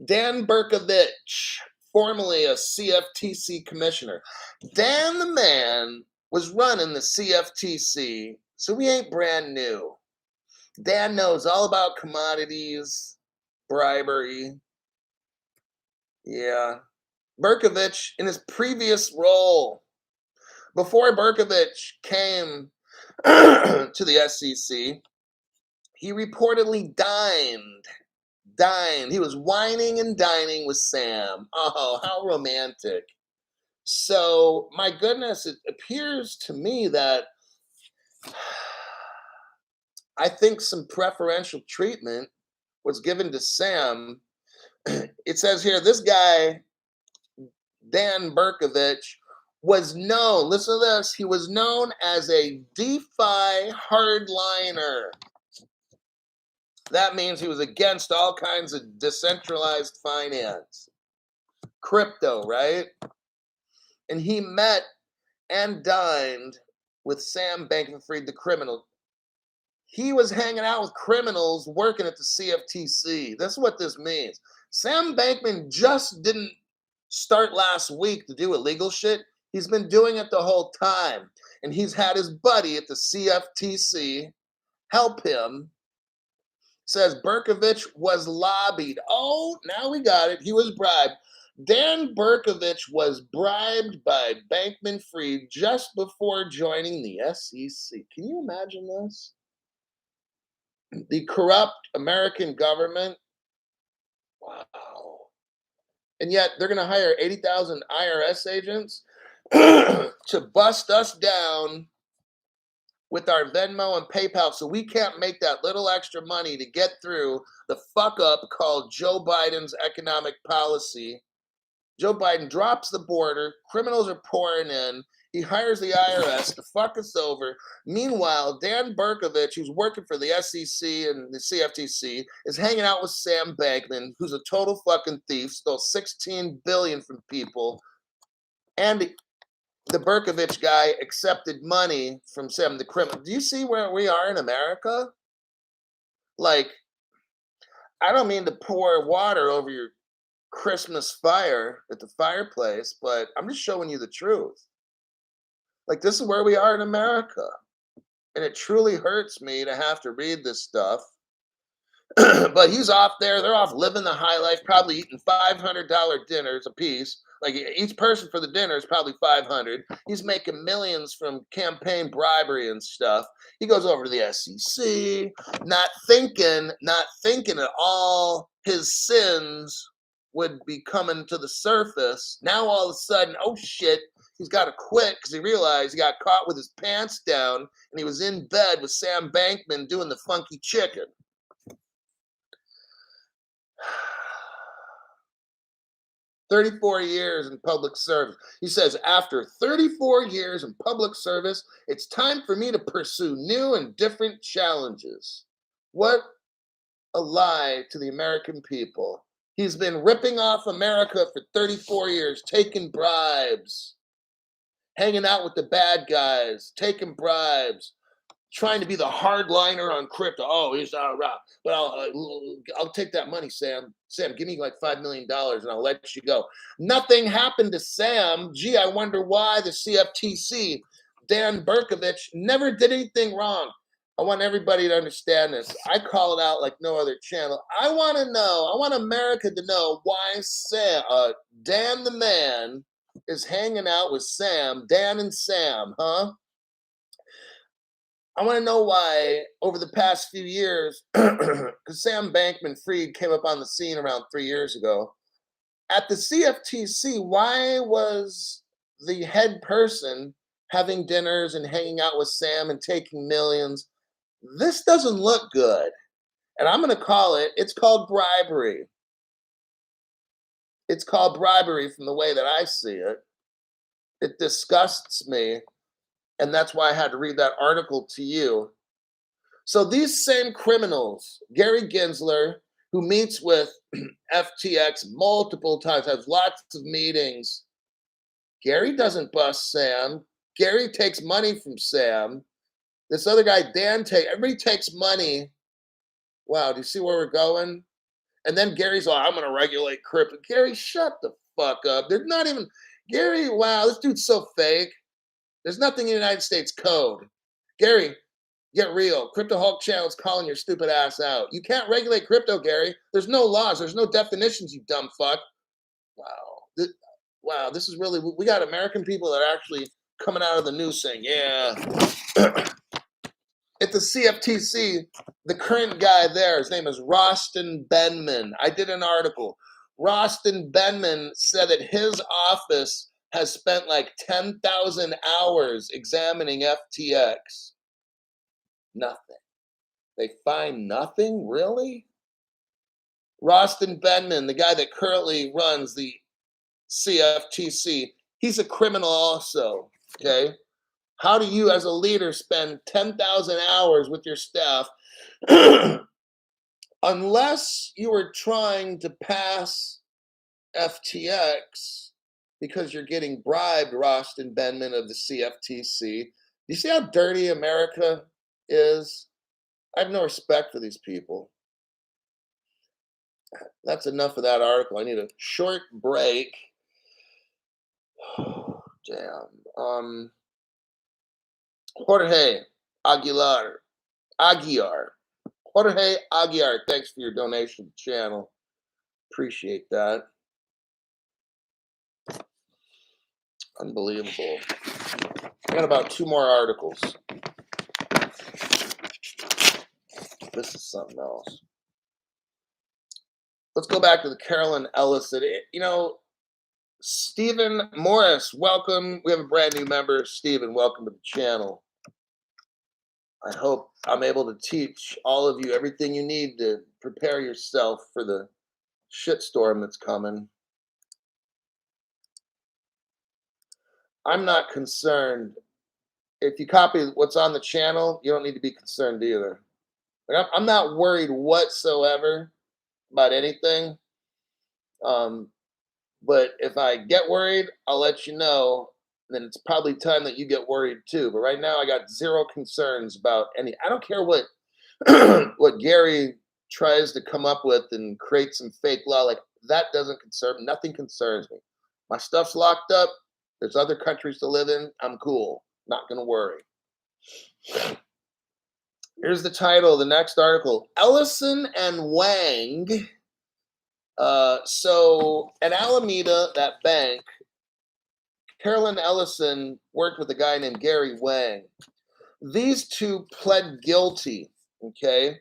Dan Berkovich, formerly a CFTC commissioner. Dan the man was running the CFTC, so we ain't brand new. Dan knows all about commodities, bribery. Yeah. Berkovich, in his previous role, before Berkovich came to the SEC, he reportedly dined. He was whining and dining with Sam. Oh, how romantic. So, my goodness, it appears to me that I think some preferential treatment was given to Sam. It says here, this guy, Dan Berkovich, was known, listen to this, he was known as a DeFi hardliner. That means he was against all kinds of decentralized finance. Crypto, right? And he met and dined with Sam Bankman-Fried, the criminal. He was hanging out with criminals working at the CFTC. That's what this means. Sam Bankman just didn't start last week to do illegal shit. He's been doing it the whole time. And he's had his buddy at the CFTC help him Says Berkovich was lobbied. Oh, now we got it. He was bribed. Dan Berkovich was bribed by Bankman-Fried just before joining the SEC. Can you imagine this? The corrupt American government. Wow. And yet they're going to hire 80,000 IRS agents to bust us down with our Venmo and PayPal so we can't make that little extra money to get through the fuck up called Joe Biden's economic policy. Joe Biden drops the border, criminals are pouring in, he hires the IRS to fuck us over. Meanwhile, Dan Berkovich, who's working for the SEC and the CFTC, is hanging out with Sam Bankman, who's a total fucking thief, stole $16 billion from people, and the Berkovich guy accepted money from Sam the criminal. Do you see where we are in America? Like, I don't mean to pour water over your Christmas fire at the fireplace, but I'm just showing you the truth. Like, this is where we are in America. And it truly hurts me to have to read this stuff. But he's off there. They're off living the high life, probably eating $500 dinners a piece. Like, each person for the dinner is probably $500. He's making millions from campaign bribery and stuff. He goes over to the SEC, not thinking at all his sins would be coming to the surface. Now all of a sudden, oh shit, he's got to quit because he realized he got caught with his pants down and he was in bed with Sam Bankman doing the funky chicken. 34 years in public service. He says, after 34 years in public service, it's time for me to pursue new and different challenges. What a lie to the American people. He's been ripping off America for 34 years, taking bribes, hanging out with the bad guys, taking bribes, trying to be the hardliner on crypto. Oh, he's not right. But I'll take that money, Sam. Sam, give me like $5 million and I'll let you go. Nothing happened to Sam. Gee, I wonder why the CFTC, Dan Berkovich, never did anything wrong. I want everybody to understand this. I call it out like no other channel. I want America to know why Dan the man is hanging out with Sam, Dan and Sam, huh? I want to know why over the past few years, because Sam Bankman-Fried came up on the scene around 3 years ago. At the CFTC, why was the head person having dinners and hanging out with Sam and taking millions? This doesn't look good. And I'm going to call it, it's called bribery. It's called bribery from the way that I see it. It disgusts me. And that's why I had to read that article to you. So these same criminals, Gary Gensler, who meets with FTX multiple times, has lots of meetings. Gary doesn't bust Sam. Gary takes money from Sam. This other guy, everybody takes money. Wow, do you see where we're going? And then Gary's like, I'm going to regulate crypto. Gary, shut the fuck up. There's not even, Gary, wow, this dude's so fake. There's nothing in the United States code. Gary, get real. Crypto Hulk channel's calling your stupid ass out. You can't regulate crypto, Gary. There's no laws. There's no definitions, you dumb fuck. Wow. This is really, we got American people that are actually coming out of the news saying, yeah. At the CFTC, the current guy there, his name is Rostin Benman. I did an article. Rostin Benman said that his office has spent like 10,000 hours examining FTX. Nothing. They find nothing? Really? Rostin Benman, the guy that currently runs the CFTC, he's a criminal also, okay? How do you as a leader spend 10,000 hours with your staff unless you are trying to pass FTX because you're getting bribed, Rostin Benman of the CFTC? You see how dirty America is? I have no respect for these people. That's enough of that article. I need a short break. Damn. Jorge Aguiar. Jorge Aguiar, thanks for your donation to the channel. Appreciate that. Unbelievable. I got about 2 more articles. This is something else. Let's go back to the Carolyn Ellison. You know, Stephen Morris, welcome. We have a brand new member. Stephen, welcome to the channel. I hope I'm able to teach all of you everything you need to prepare yourself for the shitstorm that's coming. I'm not concerned. If you copy what's on the channel, you don't need to be concerned either. Like, I'm not worried whatsoever about anything. But if I get worried, I'll let you know. Then it's probably time that you get worried too. But right now, I got zero concerns about any. I don't care what what Gary tries to come up with and create some fake law. Like, that doesn't concern. Nothing concerns me. My stuff's locked up. There's other countries to live in. I'm cool. Not gonna worry. Here's the title of the next article: Ellison and Wang. So at Alameda, that bank, Carolyn Ellison worked with a guy named Gary Wang. These two pled guilty, okay?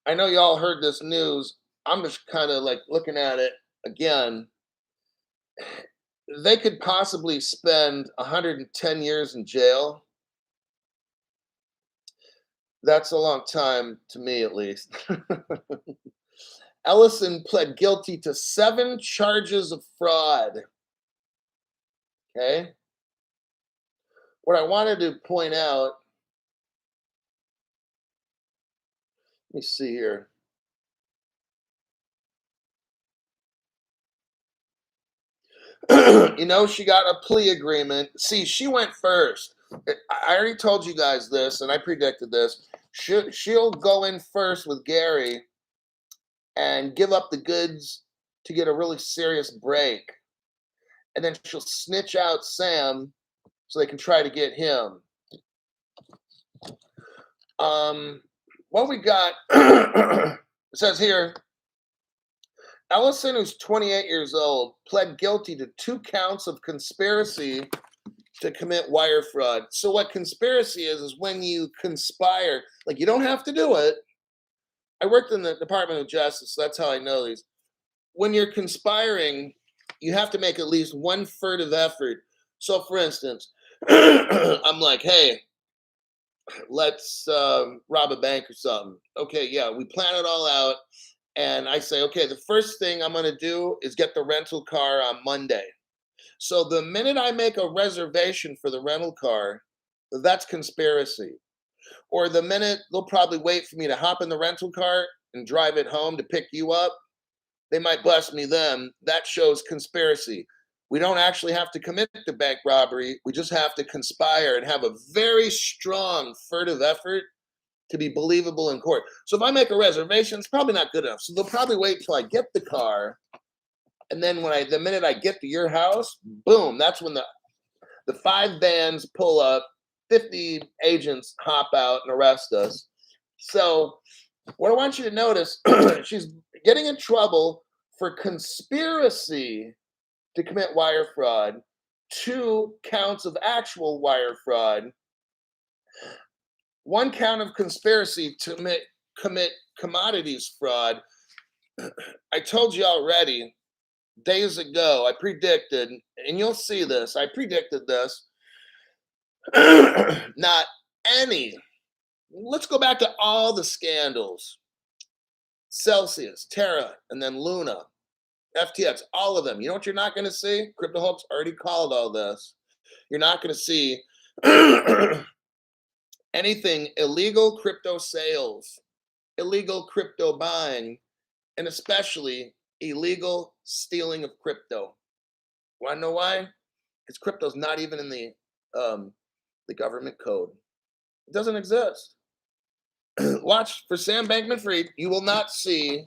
I know y'all heard this news. I'm just kind of like looking at it again. They could possibly spend 110 years in jail. That's a long time to me, at least. Ellison pled guilty to 7 charges of fraud. Okay? What I wanted to point out, let me see here. You know, she got a plea agreement. See, she went first. I already told you guys this, and I predicted this. She'll go in first with Gary and give up the goods to get a really serious break. And then she'll snitch out Sam so they can try to get him. What we got, it says here, Ellison, who's 28 years old, pled guilty to 2 counts of conspiracy to commit wire fraud. So what conspiracy is when you conspire. Like, you don't have to do it. I worked in the Department of Justice, so that's how I know these. When you're conspiring, you have to make at least one furtive effort. So, for instance, I'm like, hey, let's rob a bank or something. Okay, yeah, we plan it all out. And I say, okay, the first thing I'm going to do is get the rental car on Monday. So the minute I make a reservation for the rental car, that's conspiracy. Or the minute they'll probably wait for me to hop in the rental car and drive it home to pick you up, they might bust me then. That shows conspiracy. We don't actually have to commit the bank robbery. We just have to conspire and have a very strong furtive effort to be believable in court. So if I make a reservation, it's probably not good enough. So they'll probably wait till I get the car. And then the minute I get to your house, boom, that's when the 5 vans pull up, 50 agents hop out and arrest us. So what I want you to notice, she's getting in trouble for conspiracy to commit wire fraud, 2 counts of actual wire fraud, 1 count of conspiracy to commit commodities fraud. I told you already, days ago, I predicted, and you'll see this, I predicted this, not any. Let's go back to all the scandals. Celsius, Terra, and then Luna, FTX, all of them. You know what you're not going to see? Crypto Hulk's already called all this. You're not going to see anything illegal crypto sales, illegal crypto buying, and especially illegal stealing of crypto. Want to know why? Because crypto's not even in the government code. It doesn't exist. Watch for Sam Bankman-Fried. You will not see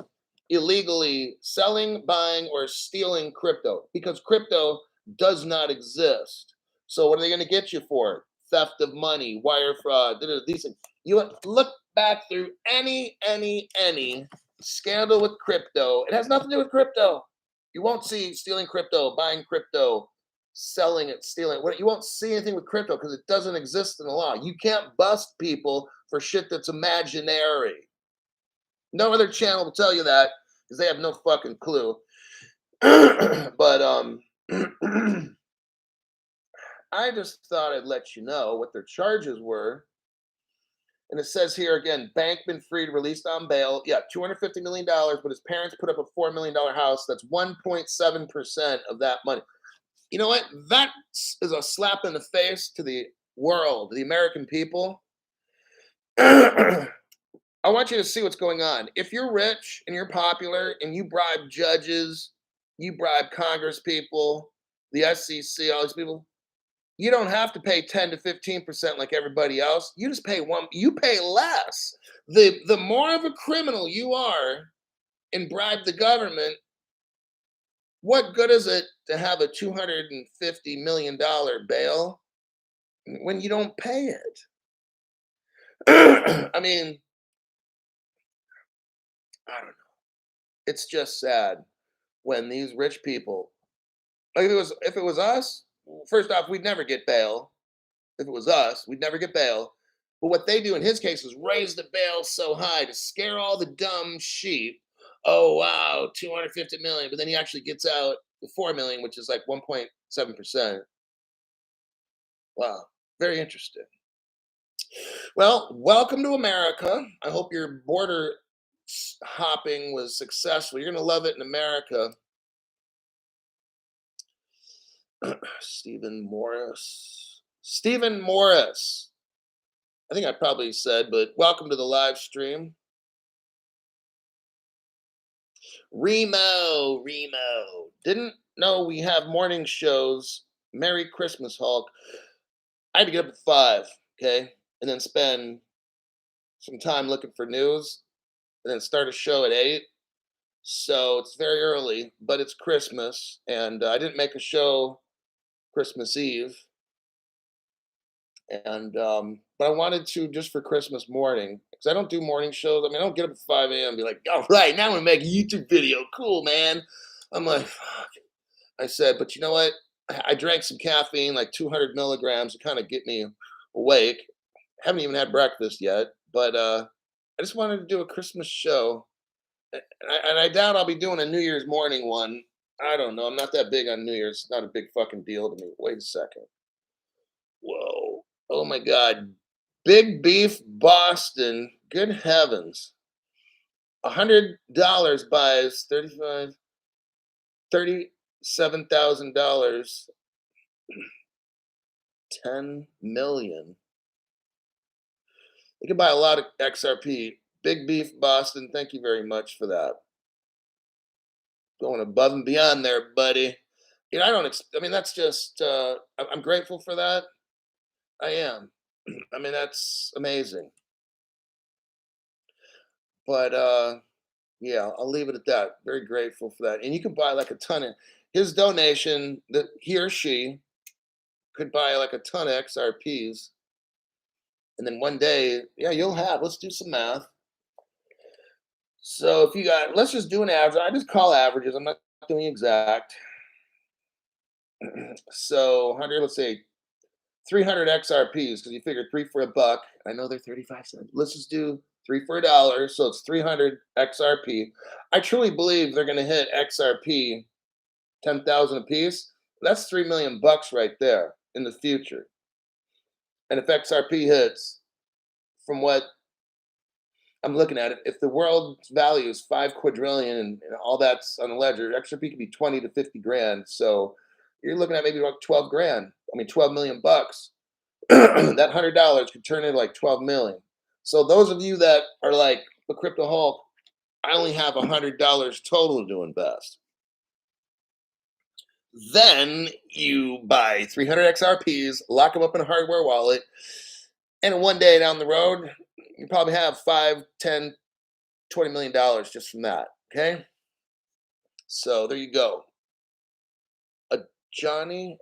illegally selling, buying, or stealing crypto because crypto does not exist. So what are they going to get you for? theft of money, wire fraud, these things. You look back through any scandal with crypto. It has nothing to do with crypto. You won't see stealing crypto, buying crypto, selling it, stealing it. You won't see anything with crypto because it doesn't exist in the law. You can't bust people for shit that's imaginary. No other channel will tell you that because they have no fucking clue. But I just thought I'd let you know what their charges were. And it says here again, Bankman-Fried released on bail. Yeah, $250 million, but his parents put up a $4 million house. That's 1.7% of that money. You know what? That is a slap in the face to the world, the American people. I want you to see what's going on. If you're rich and you're popular and you bribe judges, you bribe Congress people, the SEC, all these people, you don't have to pay 10 to 15% like everybody else. You just pay you pay less. The more of a criminal you are and bribe the government, what good is it to have a $250 million bail when you don't pay it? I mean, I don't know. It's just sad when these rich people, like if it was us, first off, we'd never get bail. If it was us, we'd never get bail. But what they do in his case is raise the bail so high to scare all the dumb sheep. Oh wow, 250 million. But then he actually gets out the 4 million, which is like 1.7%. Wow, very interesting. Well, welcome to America. I hope your border hopping was successful. You're gonna love it in America. Stephen Morris. Stephen Morris. I think I probably said, but welcome to the live stream. Remo. Didn't know we have morning shows. Merry Christmas, Hulk. I had to get up at 5, okay? And then spend some time looking for news. And then start a show at 8. So it's very early, but it's Christmas. And I didn't make a show Christmas Eve. And but I wanted to just for Christmas morning because I don't do morning shows. I mean, I don't get up at 5 a.m. and be like, all right, now I'm gonna make a YouTube video. Cool, man. I'm like, fuck. I said, but you know what? I drank some caffeine, like 200 milligrams, to kind of get me awake. Haven't even had breakfast yet, but I just wanted to do a Christmas show, and I doubt I'll be doing a New Year's morning one. I don't know. I'm not that big on New Year's. It's not a big fucking deal to me. Wait a second. Whoa. Oh my God. Big Beef Boston. Good heavens. $100 buys $37,000. 10 million. You can buy a lot of XRP. Big Beef Boston. Thank you very much for that. Going above and beyond there, buddy. You know, I mean, that's just, I'm grateful for that. I am. I mean, that's amazing. But yeah, I'll leave it at that. Very grateful for that. And you can buy like a ton of his donation that he or she could buy like a ton of XRPs. And then one day, yeah, let's do some math. So if you got, let's just do an average. I just call averages. I'm not doing exact. So 100, let's say 300 XRPs because you figure 3 for $1. I know they're 35 cents. Let's just do 3 for $1. So it's 300 XRP. I truly believe they're going to hit XRP 10,000 a piece. That's $3 million right there in the future. And if XRP hits, from what I'm looking at it, if the world's value is 5 quadrillion and all that's on the ledger, XRP could be 20 to 50 grand. So you're looking at maybe like 12 grand. I mean, 12 million bucks. That $100 could turn into like 12 million. So those of you that are like the Crypto Hulk, I only have $100 total to invest. Then you buy 300 XRPs, lock them up in a hardware wallet, and one day down the road, you probably have 5, 10, $20 million just from that. Okay. So there you go. A Johnny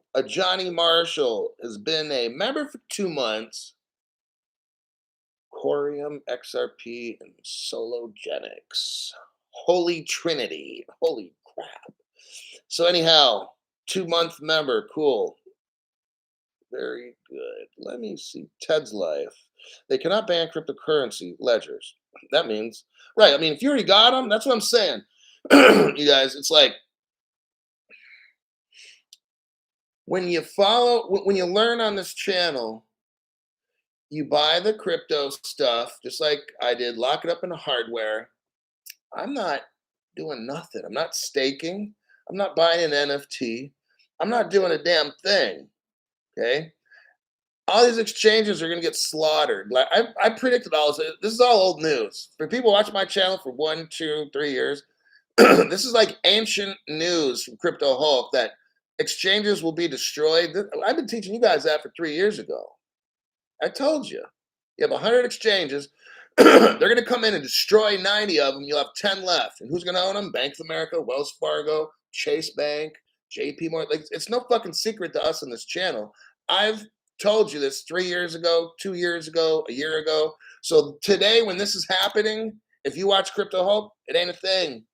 Marshall has been a member for 2 months. Corium, XRP, and Sologenics. Holy Trinity. Holy crap. So anyhow, 2-month member. Cool. Very good. Let me see. Ted's life. They cannot ban cryptocurrency ledgers. That means, right. I mean, if you already got them, that's what I'm saying. You guys, it's like when you learn on this channel, you buy the crypto stuff, just like I did, lock it up in the hardware. I'm not doing nothing. I'm not staking. I'm not buying an NFT. I'm not doing a damn thing. Okay. All these exchanges are going to get slaughtered. Like I predicted all this. This is all old news. For people watching my channel for 1, 2, 3 years, this is like ancient news from Crypto Hulk that exchanges will be destroyed. I've been teaching you guys that for 3 years ago. I told you. You have 100 exchanges. They're going to come in and destroy 90 of them. You'll have 10 left. And who's going to own them? Bank of America, Wells Fargo, Chase Bank, JP Morgan. Like, it's no fucking secret to us on this channel. I've told you this 3 years ago, 2 years ago, a year ago. So today, when this is happening, if you watch Crypto Hope, it ain't a thing.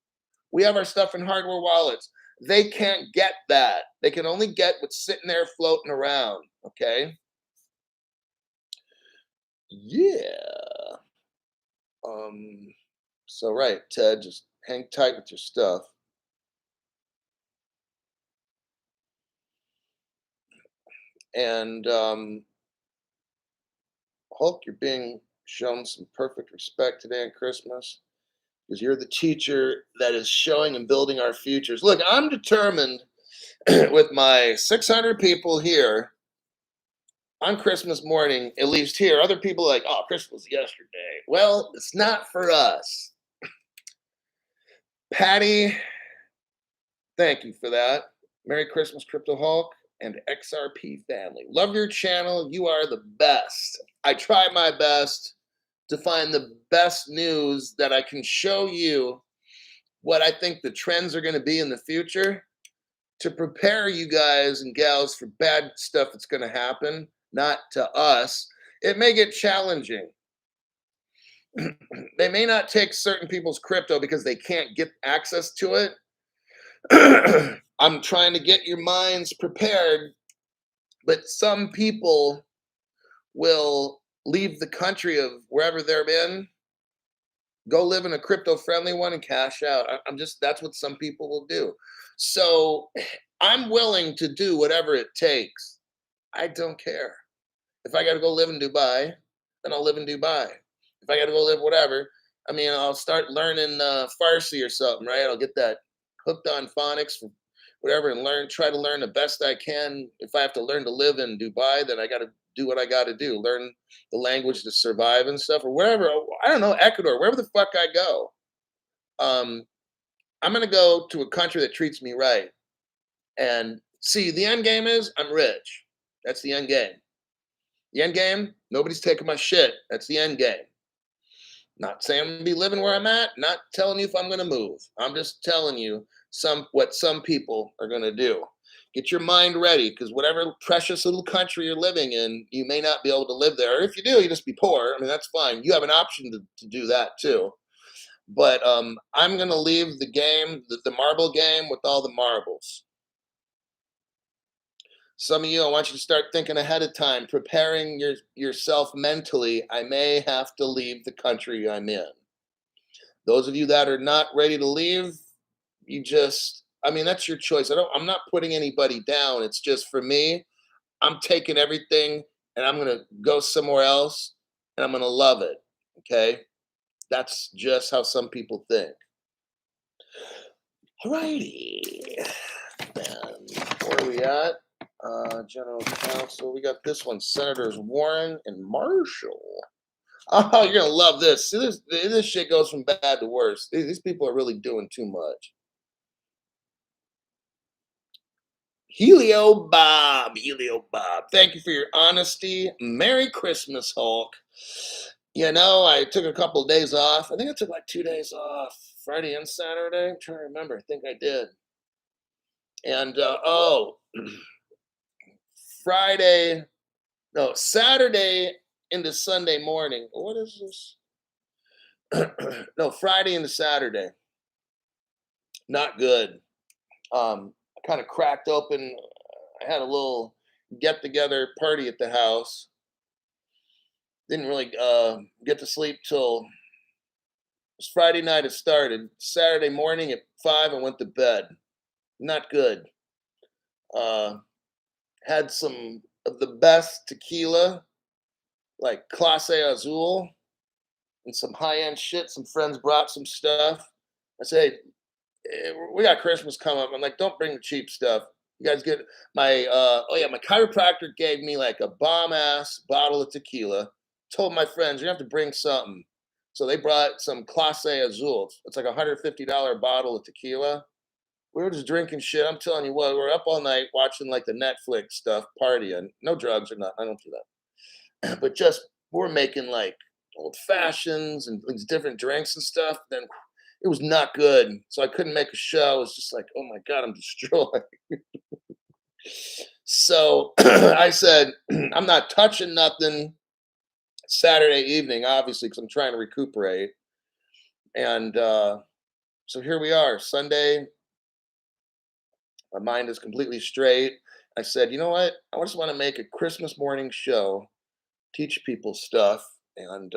We have our stuff in hardware wallets. They can't get that. They can only get what's sitting there floating around. Okay? Yeah. So right, Ted, just hang tight with your stuff. And Hulk, you're being shown some perfect respect today on Christmas because you're the teacher that is showing and building our futures. Look, I'm determined with my 600 people here on Christmas morning, at least here. Other people are like, oh, Christmas yesterday. Well, it's not for us. Patty, thank you for that. Merry Christmas, Crypto Hulk and XRP family. Love your channel. You are the best. I try my best to find the best news that I can show you what I think the trends are going to be in the future to prepare you guys and gals for bad stuff that's going to happen, not to us. It may get challenging. They may not take certain people's crypto because they can't get access to it. I'm trying to get your minds prepared, but some people will leave the country of wherever they're in, go live in a crypto friendly one and cash out. That's what some people will do. So I'm willing to do whatever it takes. I don't care. If I got to go live in Dubai, then I'll live in Dubai. If I got to go live whatever, I mean, I'll start learning Farsi or something, right? I'll get that hooked on phonics for whatever and try to learn the best I can. If I have to learn to live in Dubai, then I got to do what I got to do, learn the language to survive and stuff, or wherever. I don't know, Ecuador, wherever the fuck I go. I'm going to go to a country that treats me right. And see, the end game is I'm rich. That's the end game. The end game, nobody's taking my shit. That's the end game. Not saying I'm going to be living where I'm at, not telling you if I'm going to move. I'm just telling you what some people are going to do. Get your mind ready, because whatever precious little country you're living in, you may not be able to live there. Or if you do, you just be poor. I mean, that's fine. You have an option to do that too. But I'm going to leave the game, the marble game, with all the marbles. Some of you, I want you to start thinking ahead of time, preparing yourself mentally. I may have to leave the country I'm in. Those of you that are not ready to leave, that's your choice. I'm not putting anybody down. It's just for me, I'm taking everything and I'm going to go somewhere else and I'm going to love it. Okay. That's just how some people think. All righty. Where are we at? General Counsel. We got this one. Senators Warren and Marshall. Oh, you're gonna love this. See, this shit goes from bad to worse. These people are really doing too much. Helio Bob. Thank you for your honesty. Merry Christmas, Hulk. You know, I took a couple of days off. I think I took like 2 days off, Friday and Saturday. I'm trying to remember. I think I did. And Friday, no, Saturday into Sunday morning. What is this? No, Friday into Saturday. Not good. I kind of cracked open. I had a little get together party at the house. Didn't really get to sleep till it was Friday night. It started Saturday morning at 5. I went to bed. Not good. Uh, had some of the best tequila, like Clase Azul, and some high end shit. Some friends brought some stuff. I said, hey, we got Christmas coming up. I'm like, don't bring the cheap stuff. You guys get my oh yeah, my chiropractor gave me like a bomb ass bottle of tequila. Told my friends you have to bring something. So they brought some Clase Azul. It's like $150 bottle of tequila. We were just drinking shit. I'm telling you what, we're up all night watching like the Netflix stuff, partying. No drugs or nothing. I don't do that. But just we're making like old fashions and these different drinks and stuff. Then it was not good. So I couldn't make a show. It was just like, oh my God, I'm destroyed. So I said, I'm not touching nothing Saturday evening, obviously, because I'm trying to recuperate. And so here we are, Sunday. My mind is completely straight. I said, you know what? I just want to make a Christmas morning show, teach people stuff. And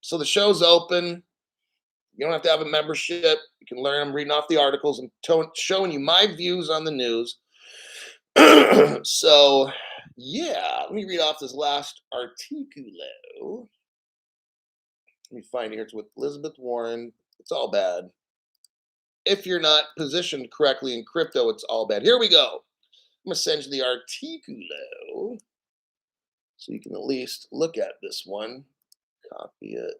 so the show's open. You don't have to have a membership. You can learn. I'm reading off the articles and showing you my views on the news. So, yeah, let me read off this last articulo. Let me find it here. It's with Elizabeth Warren. It's all bad. If you're not positioned correctly in crypto, it's all bad. Here we go. I'm going to send you the articulo so you can at least look at this one. Copy it.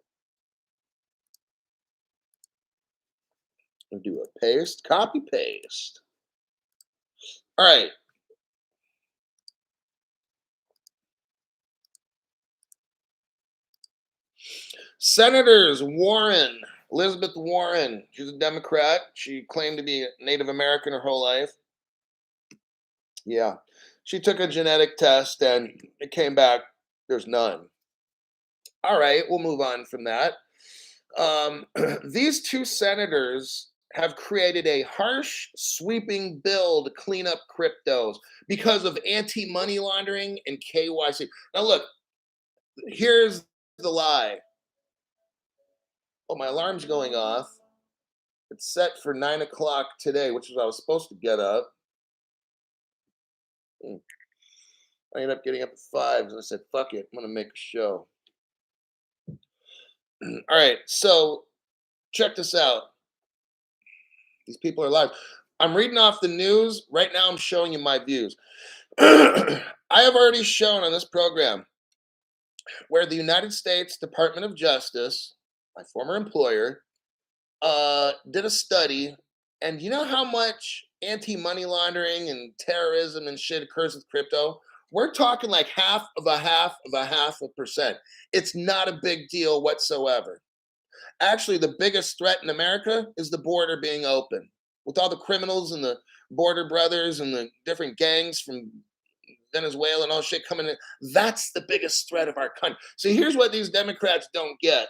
And do a paste. Copy, paste. All right. Senators Warren, Elizabeth Warren, she's a Democrat. She claimed to be Native American her whole life. Yeah. She took a genetic test and it came back, there's none. All right, we'll move on from that. These two senators have created a harsh, sweeping bill to clean up cryptos because of anti money laundering and KYC. Now, look, here's the lie. Oh, my alarm's going off. It's set for 9 o'clock today, which is I was supposed to get up. I ended up getting up at 5, and I said, fuck it, I'm going to make a show. All right, so check this out. These people are live. I'm reading off the news. Right now, I'm showing you my views. I have already shown on this program where the United States Department of Justice, my former employer, did a study. And you know how much anti-money laundering and terrorism and shit occurs with crypto? We're talking like half of a percent. It's not a big deal whatsoever. Actually, the biggest threat in America is the border being open. With all the criminals and the border brothers and the different gangs from Venezuela and all shit coming in, that's the biggest threat of our country. So here's what these Democrats don't get.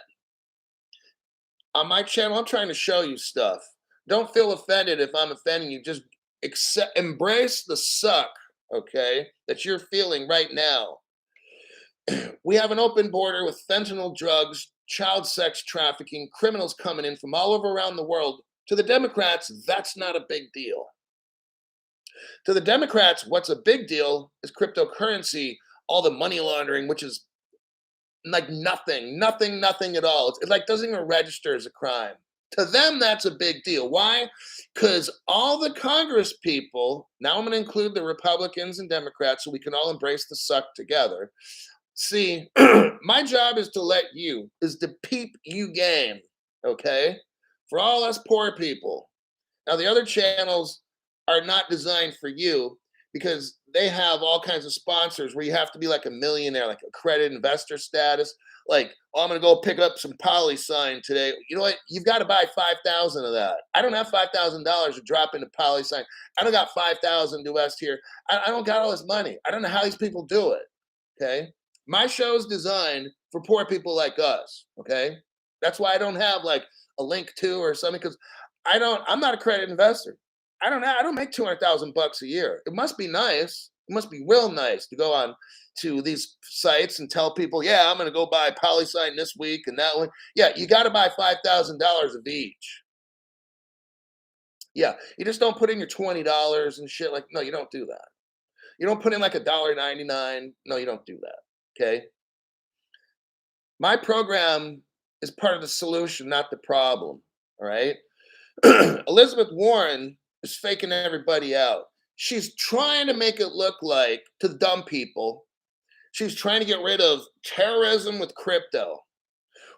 On my channel, I'm trying to show you stuff. Don't feel offended if I'm offending you. Just embrace the suck, okay, that you're feeling right now. We have an open border with fentanyl drugs, child sex trafficking, criminals coming in from all over around the world. To the Democrats, that's not a big deal. To the Democrats, what's a big deal is cryptocurrency, all the money laundering, which is like nothing at all. It like doesn't even register as a crime. To them, that's a big deal. Why? Because all the Congress people, now I'm going to include the Republicans and Democrats so we can all embrace the suck together. See, my job is to peep you game, okay? For all us poor people. Now, the other channels are not designed for you because they have all kinds of sponsors where you have to be like a millionaire, like accredited investor status. Like, oh, I'm gonna go pick up some poly sign today. You know what? You've got to buy 5,000 of that. I don't have $5,000 to drop into poly sign. I don't got 5,000 to invest here. I don't got all this money. I don't know how these people do it. Okay. My show is designed for poor people like us. Okay. That's why I don't have like a link to or something, because I'm not a credit investor. I don't make 200,000 bucks a year. It must be nice. It must be real nice to go on to these sites and tell people, yeah, I'm going to go buy PolySign this week and that one. Yeah, you got to buy $5,000 of each. Yeah, you just don't put in your $20 and shit. Like, no, you don't do that. You don't put in like $1.99. No, you don't do that. Okay. My program is part of the solution, not the problem. All right. Elizabeth Warren is faking everybody out. She's trying to make it look like, to the dumb people, she's trying to get rid of terrorism with crypto.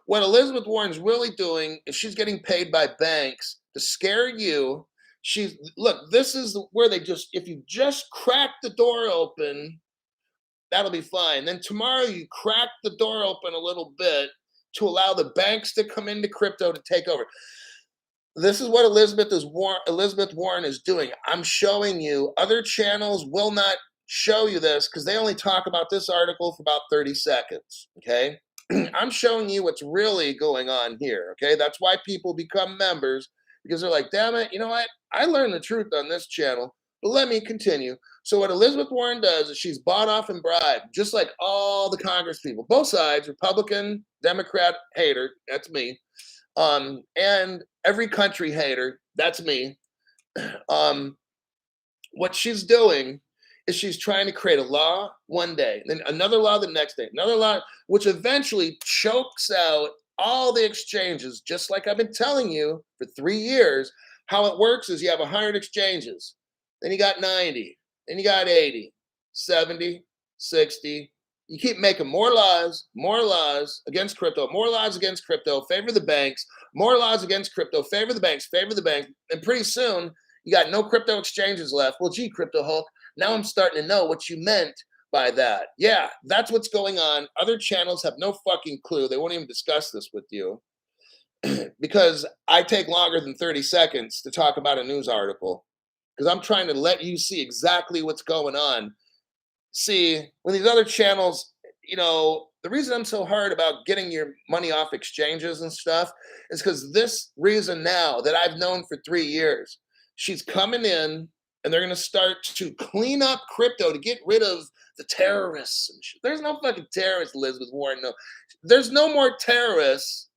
What Elizabeth Warren's really doing is she's getting paid by banks to scare you. Look, this is where they just, if you just crack the door open, that'll be fine. Then tomorrow you crack the door open a little bit to allow the banks to come into crypto to take over. This is what Elizabeth Warren is doing. I'm showing you. Other channels will not show you this because they only talk about this article for about 30 seconds. Okay. I'm showing you what's really going on here. Okay. That's why people become members, because they're like, damn it, you know what? I learned the truth on this channel, but let me continue. So what Elizabeth Warren does is she's bought off and bribed, just like all the Congress people, both sides, Republican, Democrat, hater, that's me. And every country hater, that's me. What she's doing is she's trying to create a law one day, then another law the next day, another law, which eventually chokes out all the exchanges, just like I've been telling you for 3 years. How it works is you have 100 exchanges, then you got 90, then you got 80, 70, 60. You keep making more laws against crypto, more laws against crypto, favor the banks, more laws against crypto, favor the banks, and pretty soon you got no crypto exchanges left. Well, gee, Crypto Hulk, now I'm starting to know what you meant by that. Yeah, that's what's going on. Other channels have no fucking clue. They won't even discuss this with you because I take longer than 30 seconds to talk about a news article, because I'm trying to let you see exactly what's going on. See, when these other channels, the reason I'm so hard about getting your money off exchanges and stuff is because this reason now that I've known for 3 years, she's coming in and they're going to start to clean up crypto to get rid of the terrorists and shit. There's no fucking terrorists, Elizabeth Warren. No, there's no more terrorists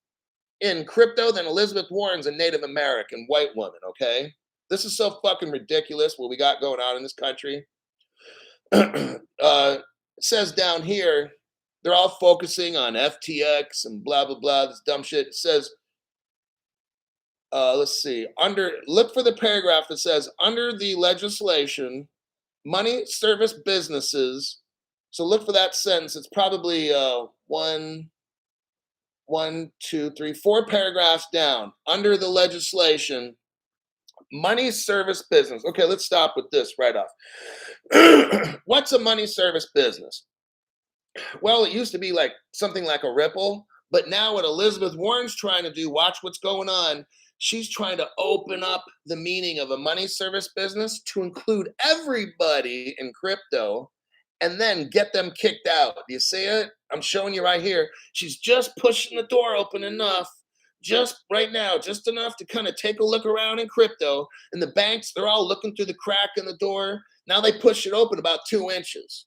in crypto than Elizabeth Warren's a Native American white woman. Okay, this is so fucking ridiculous what we got going on in this country. It says down here, they're all focusing on FTX and blah, blah, blah, this dumb shit. It says, let's see, look for the paragraph that says, under the legislation, money service businesses. So look for that sentence. It's probably one, two, three, 4 paragraphs down. Under the legislation, money service business. Okay, let's stop with this right off. What's a money service business? Well, it used to be like something like a Ripple, but now what Elizabeth Warren's trying to do, watch what's going on. She's trying to open up the meaning of a money service business to include everybody in crypto and then get them kicked out. Do you see it? I'm showing you right here. She's just pushing the door open enough, just right now, just enough to kind of take a look around in crypto. And the banks, they're all looking through the crack in the door. Now they push it open about 2 inches.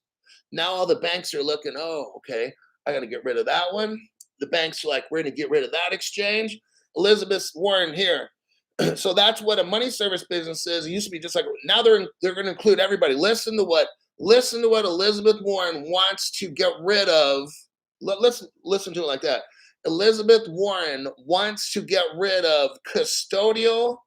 Now all the banks are looking, oh, okay, I got to get rid of that one. The banks are like, we're going to get rid of that exchange. Elizabeth Warren here. So that's what a money service business is. It used to be just like, now they're going to include everybody. Listen to what Elizabeth Warren wants to get rid of. Let's listen to it like that. Elizabeth Warren wants to get rid of custodial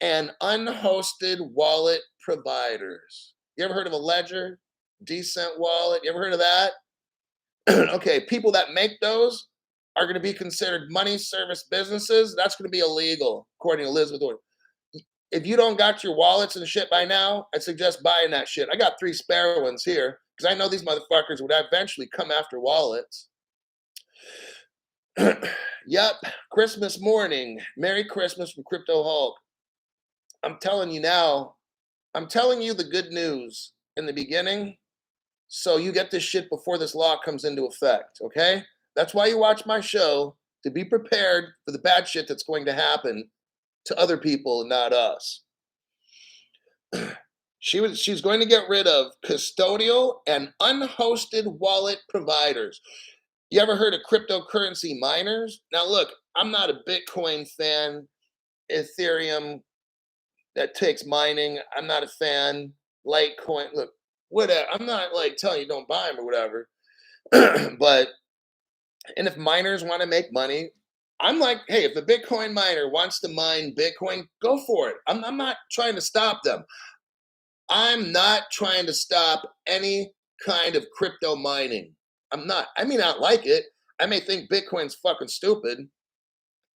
and unhosted wallet providers. You ever heard of a Ledger? Decent Wallet? You ever heard of that? Okay, people that make those are going to be considered money service businesses. That's going to be illegal, according to Elizabeth Warren. If you don't got your wallets and shit by now, I suggest buying that shit. I got 3 spare ones here because I know these motherfuckers would eventually come after wallets. Yep, Christmas morning. Merry Christmas from Crypto Hulk. I'm telling you now, I'm telling you the good news in the beginning, so you get this shit before this law comes into effect, okay? That's why you watch my show, to be prepared for the bad shit that's going to happen to other people and not us. She's going to get rid of custodial and unhosted wallet providers. You ever heard of cryptocurrency miners? Now look, I'm not a Bitcoin fan, Ethereum that takes mining. I'm not a fan. Litecoin, look, whatever. I'm not like telling you don't buy them or whatever. But and if miners want to make money, I'm like, hey, if a Bitcoin miner wants to mine Bitcoin, go for it. I'm not trying to stop them. I'm not trying to stop any kind of crypto mining. I'm not. I may not like it. I may think Bitcoin's fucking stupid.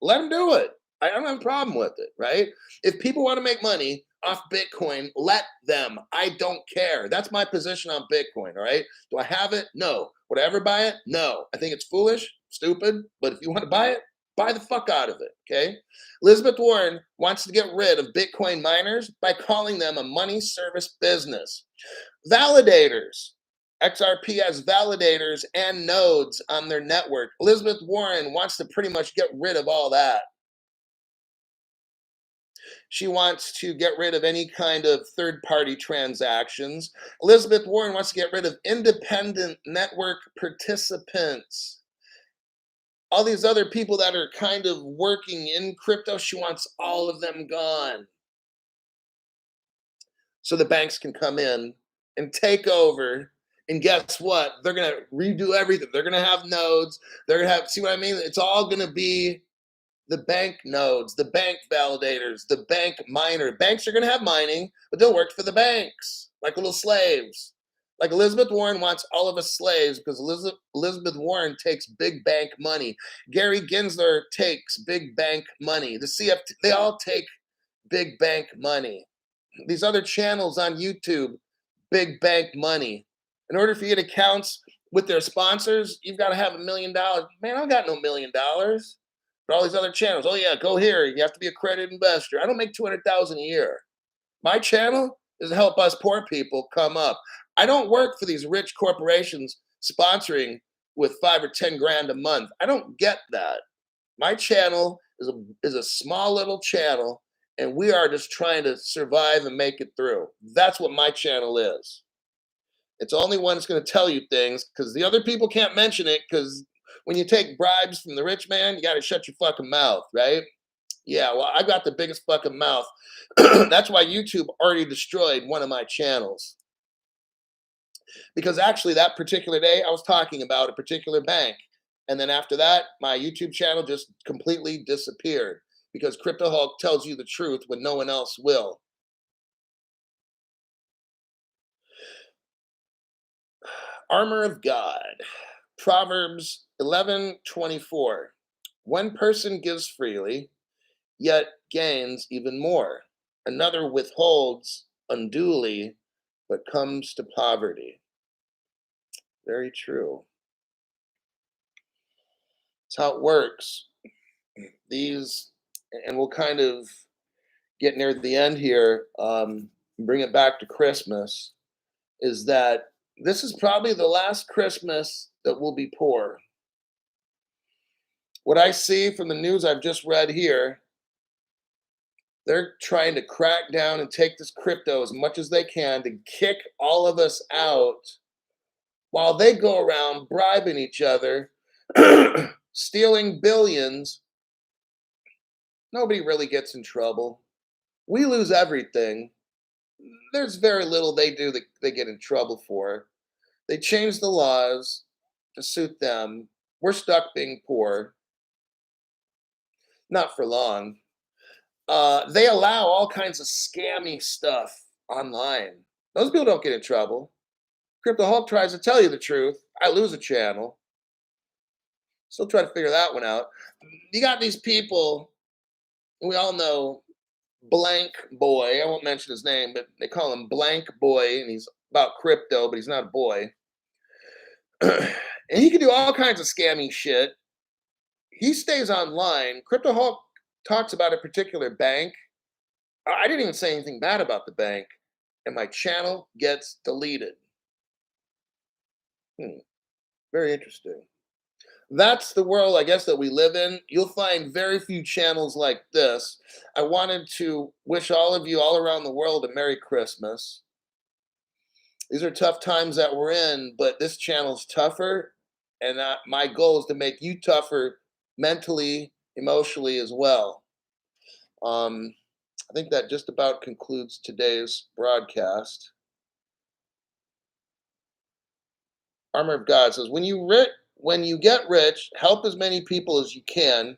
Let them do it. I don't have a problem with it, right? If people want to make money off Bitcoin, let them. I don't care. That's my position on Bitcoin, all right? Do I have it? No. Would I ever buy it? No. I think it's foolish, stupid, but if you want to buy it, buy the fuck out of it, okay? Elizabeth Warren wants to get rid of Bitcoin miners by calling them a money service business. Validators. XRP has validators and nodes on their network. Elizabeth Warren wants to pretty much get rid of all that. She wants to get rid of any kind of third-party transactions. Elizabeth Warren wants to get rid of independent network participants. All these other people that are kind of working in crypto, she wants all of them gone. So the banks can come in and take over. And guess what? They're going to redo everything. They're going to have nodes. They're going to have, see what I mean? It's all going to be the bank nodes, the bank validators, the bank miner. Banks are going to have mining, but they'll work for the banks like little slaves. Like Elizabeth Warren wants all of us slaves because Elizabeth Warren takes big bank money. Gary Gensler takes big bank money. The CFT, they all take big bank money. These other channels on YouTube, big bank money. In order for you to count with their sponsors, you've got to have $1 million. Man, I don't got no $1 million. But all these other channels, oh yeah, go here. You have to be a accredited investor. I don't make $200,000 a year. My channel is to help us poor people come up. I don't work for these rich corporations sponsoring with 5 or 10 grand a month. I don't get that. My channel is a small little channel, and we are just trying to survive and make it through. That's what my channel is. It's the only one that's going to tell you things because the other people can't mention it because when you take bribes from the rich man, you got to shut your fucking mouth, right? Yeah, well, I got the biggest fucking mouth. That's why YouTube already destroyed one of my channels. Because actually, that particular day, I was talking about a particular bank. And then after that, my YouTube channel just completely disappeared because Crypto Hulk tells you the truth when no one else will. Armor of God. Proverbs 11:24. One person gives freely, yet gains even more. Another withholds unduly, but comes to poverty. Very true. That's how it works. These, and we'll kind of get near the end here, bring it back to Christmas, is that this is probably the last Christmas that will be poor. What I see from the news I've just read here, they're trying to crack down and take this crypto as much as they can to kick all of us out while they go around bribing each other, stealing billions. Nobody really gets in trouble. We lose everything. There's very little they do that they get in trouble for. They change the laws to suit them. We're stuck being poor. Not for long. They allow all kinds of scammy stuff online. Those people don't get in trouble. Crypto Hulk tries to tell you the truth. I lose a channel. Still trying to figure that one out. You got these people, we all know Blank Boy. I won't mention his name, but they call him Blank Boy, and he's about crypto, but he's not a boy. And he can do all kinds of scammy shit. He stays online. Crypto Hulk talks about a particular bank. I didn't even say anything bad about the bank, and my channel gets deleted. Very interesting. That's the world, I guess, that we live in. You'll find very few channels like this. I wanted to wish all of you all around the world a Merry Christmas. These are tough times that we're in, but this channel's tougher. And my goal is to make you tougher mentally, emotionally as well. I think that just about concludes today's broadcast. Armor of God says, when you get rich, help as many people as you can,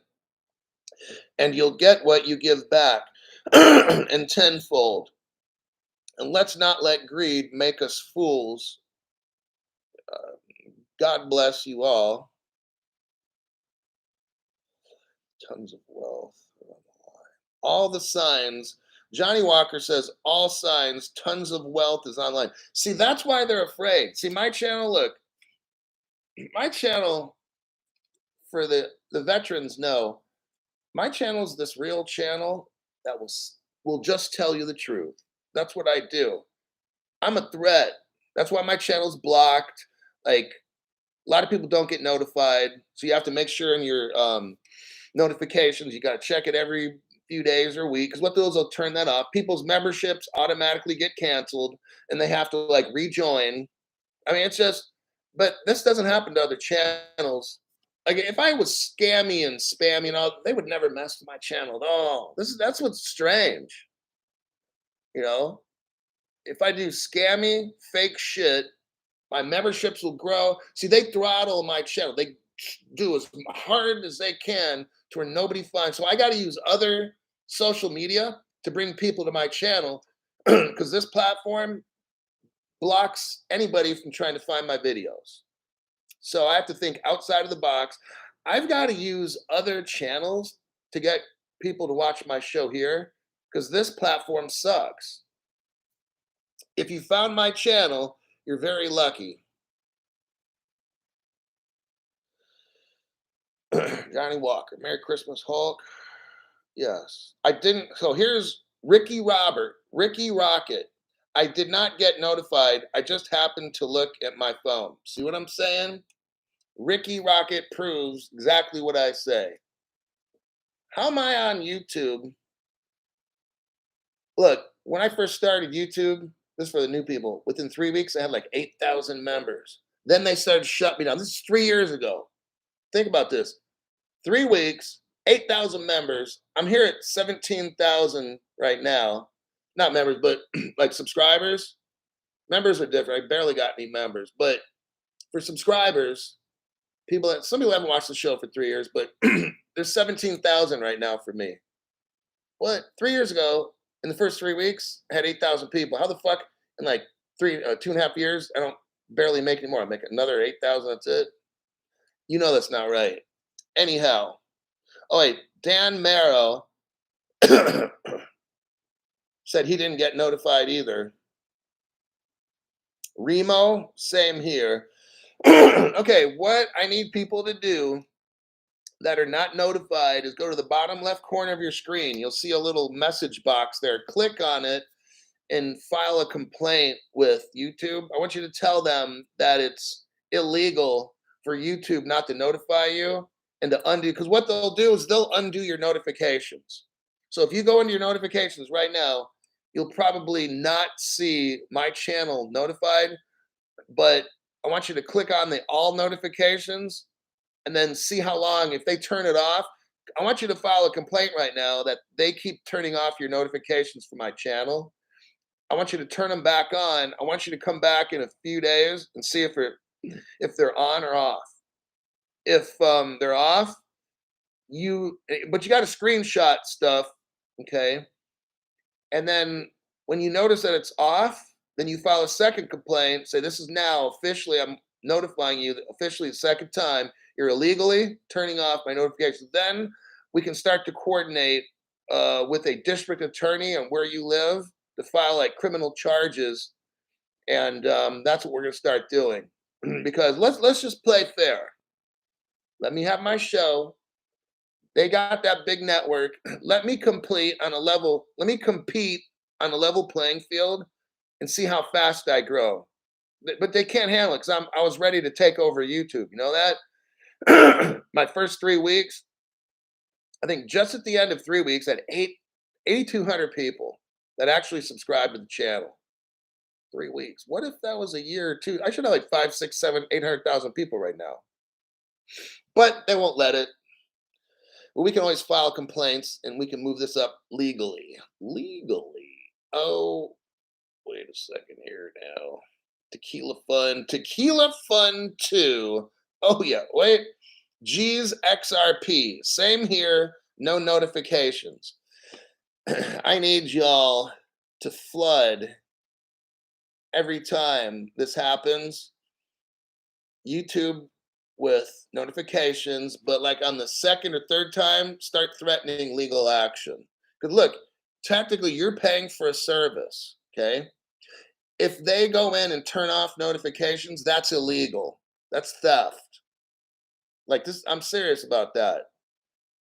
and you'll get what you give back and tenfold. And let's not let greed make us fools. God bless you all. Tons of wealth. All the signs. Johnny Walker says, all signs, tons of wealth is online. See, that's why they're afraid. See, my channel, look, my channel, for the veterans know, my channel is this real channel that will just tell you the truth. That's what I do. I'm a threat. That's why my channel's blocked. Like, a lot of people don't get notified, so you have to make sure in your notifications, you got to check it every few days or week, because what those will turn that off. People's memberships automatically get canceled, and they have to like rejoin. I mean, it's just, but this doesn't happen to other channels. Like if I was scammy and spammy and all, they would never mess with my channel at all. That's what's strange. You know, if I do scammy, fake shit, my memberships will grow. See, they throttle my channel. They do as hard as they can to where nobody finds. So I got to use other social media to bring people to my channel because this platform blocks anybody from trying to find my videos. So I have to think outside of the box. I've got to use other channels to get people to watch my show here because this platform sucks. If you found my channel, you're very lucky. Johnny Walker, Merry Christmas, Hulk. Yes, I didn't. So here's Ricky Rocket. I did not get notified. I just happened to look at my phone. See what I'm saying? Ricky Rocket proves exactly what I say. How am I on YouTube? Look, when I first started YouTube, this is for the new people, within 3 weeks, I had like 8,000 members. Then they started shutting me down. This is 3 years ago. Think about this. 3 weeks, 8,000 members. I'm here at 17,000 right now. Not members, but like subscribers. Members are different. I barely got any members. But for subscribers, some people haven't watched the show for 3 years, but there's 17,000 right now for me. What? 3 years ago, in the first 3 weeks, I had 8,000 people. How the fuck in like 2.5 years, I don't barely make any more. I make another 8,000. That's it. You know that's not right. Anyhow, oh wait, Dan Marrow said he didn't get notified either. Remo, same here. Okay, what I need people to do that are not notified is go to the bottom left corner of your screen. You'll see a little message box there. Click on it and file a complaint with YouTube. I want you to tell them that it's illegal for YouTube not to notify you and to undo, because what they'll do is they'll undo your notifications. So if you go into your notifications right now, you'll probably not see my channel notified, but I want you to click on the all notifications and then see how long. If they turn it off, I want you to file a complaint right now that they keep turning off your notifications for my channel. I want you to turn them back on. I want you to come back in a few days and see if they're on or off. If they're off, but you got to screenshot stuff, okay? And then when you notice that it's off, then you file a second complaint. Say, this is now officially, I'm notifying you officially the second time you're illegally turning off my notifications. Then we can start to coordinate with a district attorney and where you live to file like criminal charges, and that's what we're gonna start doing. Because let's just play fair. Let me have my show. They got that big network. Let me complete on a level. Let me compete on a level playing field and see how fast I grow. But they can't handle it because I was ready to take over YouTube. You know that? My first 3 weeks, I think just at the end of 3 weeks, I had 8,200 people that actually subscribed to the channel. 3 weeks. What if that was a year or two? I should have like 5, 6, 7, 800,000 people right now. But they won't let it. But we can always file complaints and we can move this up legally. Legally. Oh, wait a second here now. Tequila Fun 2. Oh, yeah. Wait. G's XRP. Same here. No notifications. I need y'all to flood every time this happens. YouTube with notifications, but like on the second or third time, start threatening legal action. Because look, technically, you're paying for a service, okay? If they go in and turn off notifications, that's illegal. That's theft. Like this, I'm serious about that.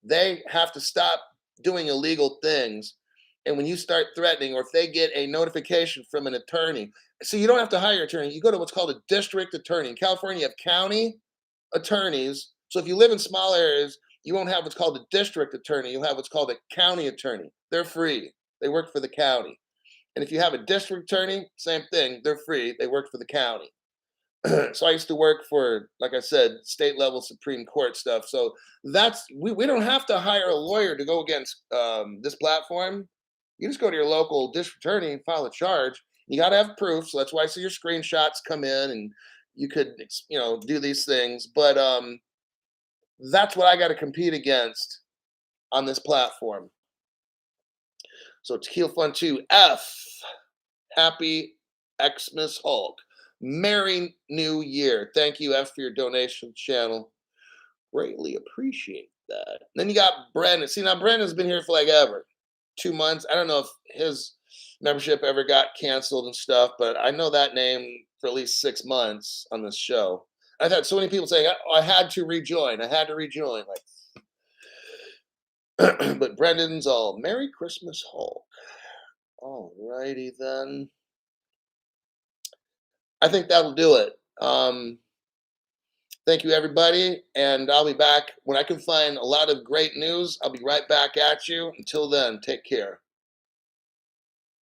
They have to stop doing illegal things. And when you start threatening, or if they get a notification from an attorney, so you don't have to hire an attorney. You go to what's called a district attorney. In California, you have county attorneys. So if you live in small areas, you won't have what's called a district attorney. You'll have what's called a county attorney. They're free. They work for the county. And if you have a district attorney, same thing. They're free. They work for the county. So I used to work for, like I said, state level Supreme Court stuff. So that's we don't have to hire a lawyer to go against this platform. You just go to your local district attorney and file a charge. You got to have proof. So that's why I see your screenshots come in and you could, do these things. But that's what I got to compete against on this platform. So Tequila Fun 2, F, Happy Xmas Hulk. Merry New Year. Thank you, F, for your donation channel. Greatly appreciate that. Then you got Brandon. See, now Brandon's been here for like ever. 2 months. I don't know if his membership ever got canceled and stuff, but I know that name for at least 6 months on this show. I've had so many people saying, I had to rejoin. I had to rejoin. Like, but Brendan's all, Merry Christmas, Hulk. All righty then. I think that'll do it. Thank you, everybody. And I'll be back when I can find a lot of great news. I'll be right back at you. Until then, take care.